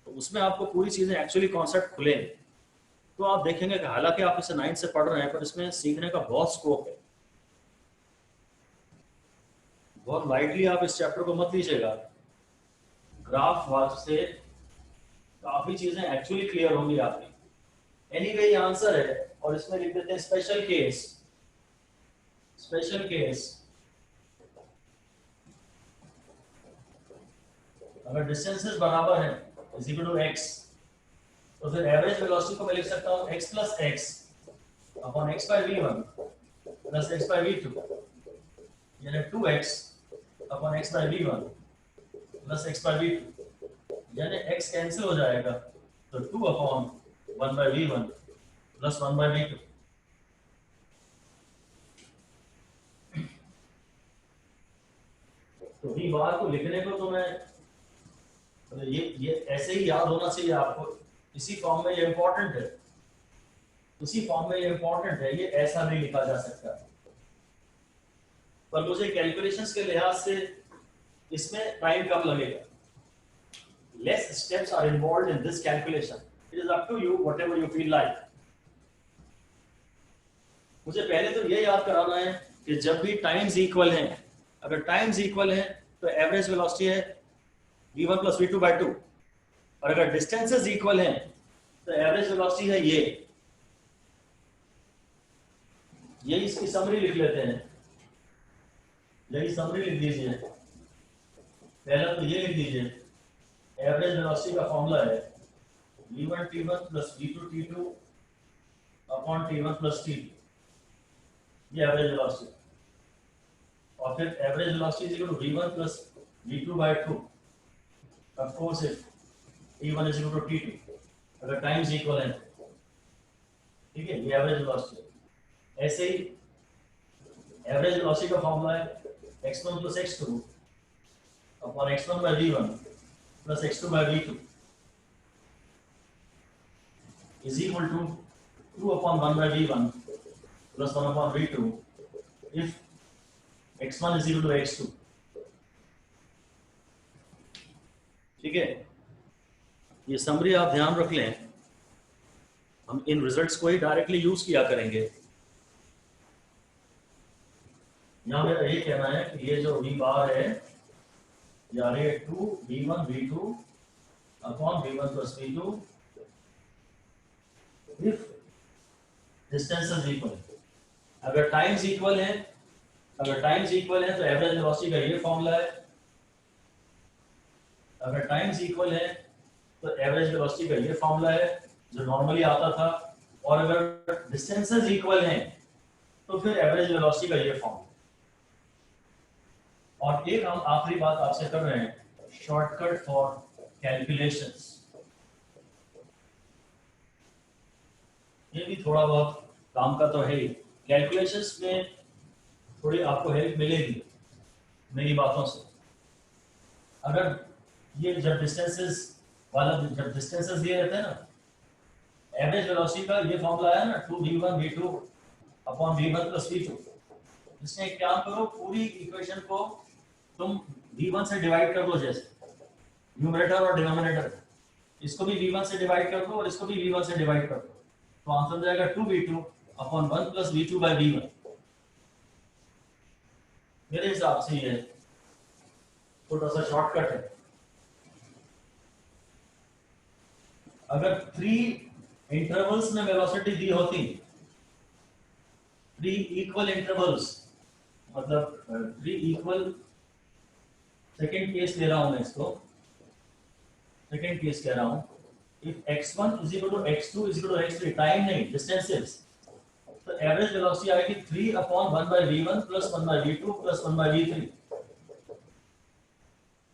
तो उसमें आपको पूरी चीजें एक्चुअली कॉन्सेप्ट खुलेंगे. तो आप देखेंगे कि हालांकि आप इसे 9th से पढ़ रहे हैं, पर इसमें सीखने का बहुत स्कोप है. बहुत लाइटली आप इस चैप्टर को मत लीजिएगा. ग्राफ वाच से काफी चीजें एक्चुअली क्लियर होंगी आपकी. एनीवे ये आंसर है, और इसमें लिख देते हैं स्पेशल केस. स्पेशल केस अगर डिस्टेंसेस बराबर है इज इक्वल टू x, तो फिर एवरेज वेलोसिटी को मैं लिख सकता हूं x plus x upon x by v1 plus x by v2, यानी 2x upon x by v1 plus x by v2, यानी x कैंसिल हो जाएगा, तो 2 upon 1 by v1 plus 1 by v2. तो v बार को लिखने को तो मैं ये ऐसे ही याद होना चाहिए आपको. इसी फॉर्म में ये इंपॉर्टेंट है, उसी फॉर्म में ये इंपॉर्टेंट है. ये ऐसा भी लिखा जा सकता है, पर मुझे कैलकुलेशंस के लिहाज से इसमें टाइम कम लगेगा. Less steps are involved in this calculation. It is up to you whatever you feel like. मुझे पहले तो ये याद कराना है कि जब भी टाइम्स इक्वल हैं, अगर टाइम्स इक्वल हैं तो एवरेज वेलोसिटी है v1 प्लस v2 बाय 2, और अगर डिस्टेंसेस इक्वल हैं तो एवरेज वेलोसिटी है ये. इसकी समरी लिख लेते हैं. यही समरी लिख दीजिए. पहला तो ये लिख दीजिए, एवरेज वेलोसिटी का फॉर्मूला है v1 t1 plus v2 t2 upon t1 plus t2. ये एवरेज वेलोसिटी, और फिर average velocity is equal to v1 plus v2 by 2. Of course if t1 is equal to t2, अगर times equal हैं. ठीक है, ये average velocity. ऐसे ही एवरेज वेलोसिटी का फॉर्मूला है x1 plus x2 upon x1 by v1 plus x2 by v2 is equal to 2 upon 1 by v1 plus 1 upon v2 if x1 is equal to x2. ठीक है, ये summary आप ध्यान रख लें. हम इन रिजल्ट्स को ही डायरेक्टली यूज किया करेंगे. यहाँ मेरा ये कहना है कि ये जो v बार है, यानी 2 v1 v2 upon v1 plus v2 if distances equal, अगर टाइम्स इक्वल है, अगर टाइम्स इक्वल है तो एवरेज वेलोसिटी का ये फॉर्मूला है, अगर टाइम्स इक्वल है तो एवरेज वेलोसिटी का ये फॉर्मूला है जो नॉर्मली आता था, और अगर डिस्टेंसेस इक्वल हैं तो फिर एवरेज वेलोसिटी का ये फॉर्मूला। और एक हम आखिरी बात आपसे कर रहे हैं, शॉर्टकट फॉर कैलकुलेशंस। ये भी थोड़ा बहुत काम का तो है ही, कैलकुलेशंस में थोड़ी आपको हेल्प मिलेगी मेरी बातों से। अगर ये जब डिस्टेंसेस वाला, जब डिस्टेंसेस दिए रहते हैं ना, एवरेज वेलोसिटी का ये फॉर्मूला है ना 2v1 v2 upon v1 plus v2। इसमें एक काम करो, पूरी इक्वेशन को तुम v1 से डिवाइड कर दो, जैसे न्यूमरेटर और डिनोमिनेटर, इसको भी v1 से डिवाइड कर दो और इसको भी v1 से डिवाइड कर दो, तो आंसर जाएगा 2v2 upon 1 plus v2 bye v1। मेरे हिसाब से ये छोटा सा शॉर्टकट है। अगर 3 इंटरवल्स में वेलोसिटी दी होती, 3 इक्वल इंटरवल्स, मतलब 3 इक्वल, सेकेंड केस ले रहा हूं मैं इसको, सेकेंड केस कह रहा हूं, if x1 is equal to x2 is equal to x3, time नहीं डिस्टेंसेस, तो एवरेज वेलोसिटी आएगी 3 upon 1 by v1 plus 1 by v2 plus 1 by v3।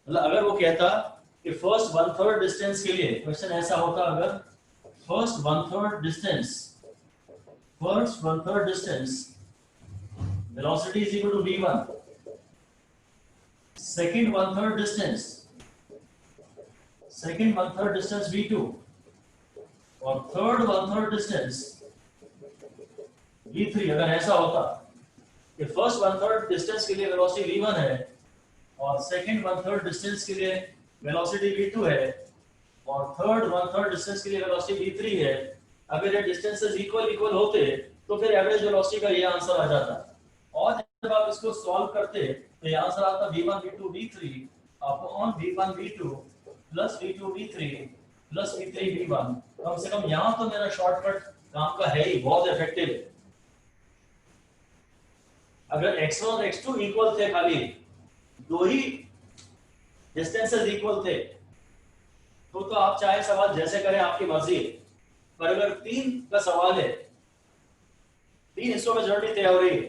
मतलब अगर वो कहता कि फर्स्ट 1/3 डिस्टेंस के लिए क्वेश्चन ऐसा होता, अगर first 1/3 distance velocity is equal to v1, second 1/3 distance v2, और थर्ड 1/3 डिस्टेंस v3। अगर ऐसा होता कि फर्स्ट 1/3 डिस्टेंस के लिए वेलोसिटी v1 है और सेकंड 1/3 डिस्टेंस के लिए वेलोसिटी v2 है और थर्ड 1/3 डिस्टेंस के लिए वेलोसिटी v3 है, अगर ये डिस्टेंसेस इक्वल होते तो फिर एवरेज वेलोसिटी का ये आंसर आ जाता। और जब आप इसको सॉल्व करते तो ये आंसर आता v1 v2 v3 upon v1 v2 plus v2 v3 plus v3 v1। कम से कम यहाँ तो मेरा शॉर्टकट काम का है ही, बहुत इफेक्टिव है। अगर x1 और x2 इक्वल थे, खाली दो ही डिस्टेंसेस इक्वल थे, तो आप चाहे सवाल जैसे करें आपकी मर्जी है। पर अगर 3 का सवाल है, 3 हिस्सों में जर्नी तय हो रही है,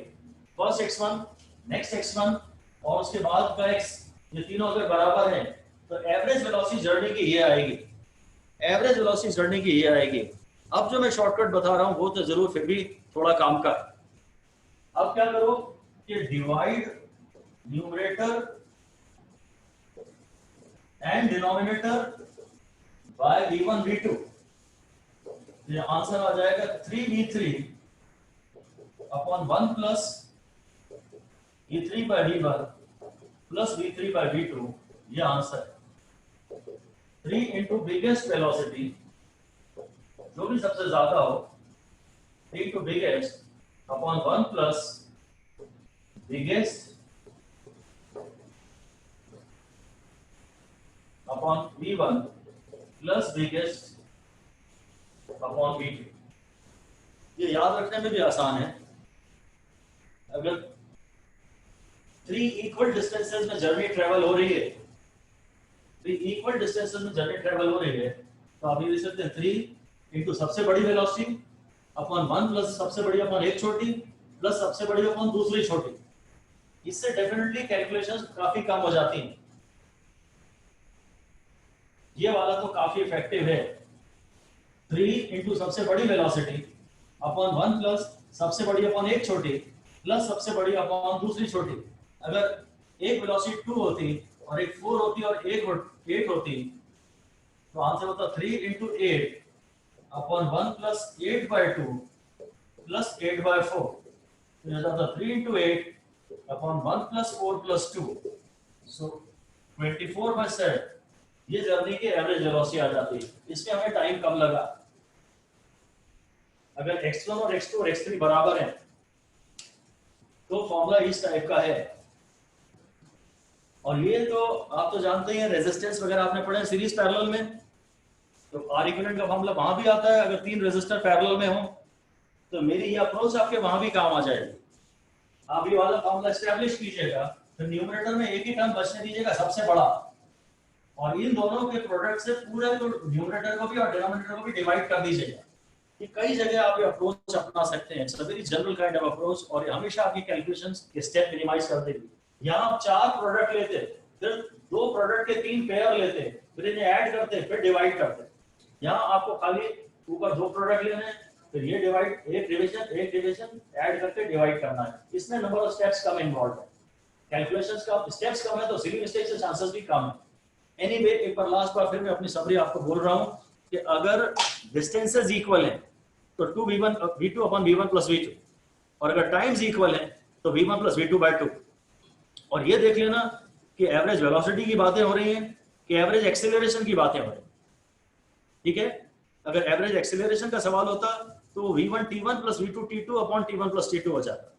फर्स्ट x1, नेक्स्ट x1 और उसके बाद का x, ये तीनों अगर बराबर हैं तो एवरेज वेलोसिटी जर्नी की ये आएगी, एवरेज वेलोसिटी जर्नी की ये आएगी। अब जो मैं शॉर्टकट बता रहा हूं वो तो जरूर फिर भी थोड़ा काम का है। अब क्या करो कि divide numerator and denominator by v1 v2, ये आंसर आ जाएगा 3v3 upon 1 plus v3 by v1 plus v3 by v2, ये आंसर है। 3 इंटू बिगेस्ट वेलोसिटी, जो भी सबसे ज्यादा हो, 3 to biggest upon 1 plus biggest upon v1 plus biggest upon v2। ये याद रखने में भी आसान है। अगर 3 इक्वल डिस्टेंसेस में जर्नी ट्रेवल हो रही है, 3 इक्वल डिस्टेंसेस में जर्नी ट्रेवल हो रही है, तो आप ये लिख सकते हैं 3 इंटू सबसे बड़ी वेलोसिटी अपॉन 1 प्लस सबसे बड़ी अपॉन एक छोटी प्लस सबसे बड़ी अपॉन दूसरी छोटी। इससे डेफिनेटली कैलकुलेशंस काफी कम हो जाती हैं। ये वाला तो काफी इफेक्टिव है, 3 इंटू सबसे बड़ी वेलोसिटी अपॉन 1 प्लस सबसे बड़ी अपॉन एक छोटी प्लस सबसे बड़ी अपॉन दूसरी छोटी। अगर एक वेलोसिटी 2 होती और एक 4 होती और एक 8 होती, तो आंसर होता 3 into 8 upon 1 plus 8 by 2 plus 8 by 4। तो ये जाता 3 into 8 upon 1 plus 4 plus 2, so 24 by 7। ये जर्नी की एवरेज वेलोसिटी आ जाती है। इसमें हमें टाइम कम लगा। अगर x1 और x2 और x3 बराबर हैं तो फॉर्मूला इस टाइप का है। और ये तो आप तो जानते ही हैं, रेजिस्टेंस वगैरह आपने पढ़े सीरीज पैरेलल में, तो आर इक्विवेलेंट का फॉर्मूला वहां भी आता है, अगर 3 रेजिस्टर पैरेलल में हो तो मेरी ये अप्रोच आपके वहां भी काम आ जाएगी। आप ये वाला फॉर्मूला एस्टैब्लिश कीजिएगा, फिर न्यूमरेटर में एक ही टर्म बचने दीजिएगा सबसे बड़ा, और इन दोनों के प्रोडक्ट से पूरे को न्यूमरेटर को भी और डिनोमिनेटर को भी डिवाइड कर दीजिएगा। कि कई जगह आप ये अप्रोच अपना सकते हैं, it's a very general kind of approach, और हमेशा आपकी कैलकुलेशंस के स्टेप मिनिमाइज कर देगी। यहाँ आप 4 प्रोडक्ट लेते, फिर 2 प्रोडक्ट के 3 पेयर लेते, फिर इन्हें ऐड करते, फिर डिवाइड करते। यहाँ आपको खाली ऊपर 2 प्रोडक्ट लेने, फिर ये डिवाइड, एक डिवीजन ऐड करके डिवाइड करना है। इसमें number of steps come involve है, कैलकुलेशंस का स्टेप्स कम है तो सिली मिस्टेक से चांसेस भी कम है। एनीवे, एक बार लास्ट बार फिर मैं अपनी समरी आपको बोल रहा हूँ कि अगर डिस्टेंसेस इक्वल हैं तो 2v1 v2 upon v1 plus v2, और अगर टाइम्स इक्वल है तो v1 plus v2 by 2। और ये देख लेना कि एवरेज वेलोसिटी की बातें हो रही हैं कि एवरेज एक्सेलरेशन की बातें हो रही हैं, ठीक है। अगर एवरेज एक्सेलरेशन का सवाल होता तो v1 t1 plus v2 t2 upon t1 plus t2 हो जाता।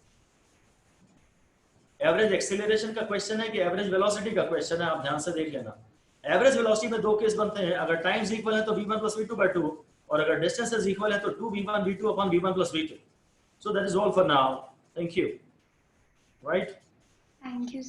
एवरेज एक्सेलरेशन का क्वेश्चन है कि एवरेज वेलोसिटी का क्वेश्चन है, आप ध्यान से देख लेना। एवरेज वेलोसिटी में 2 केस बनते हैं, अगर टाइम्स इक्वल है तो v1 plus v2 by 2, और अगर डिस्टेंसेस इक्वल है तो 2v1 v2 upon v1 plus v2। So that is all for now. Thank you. Right? Thank you.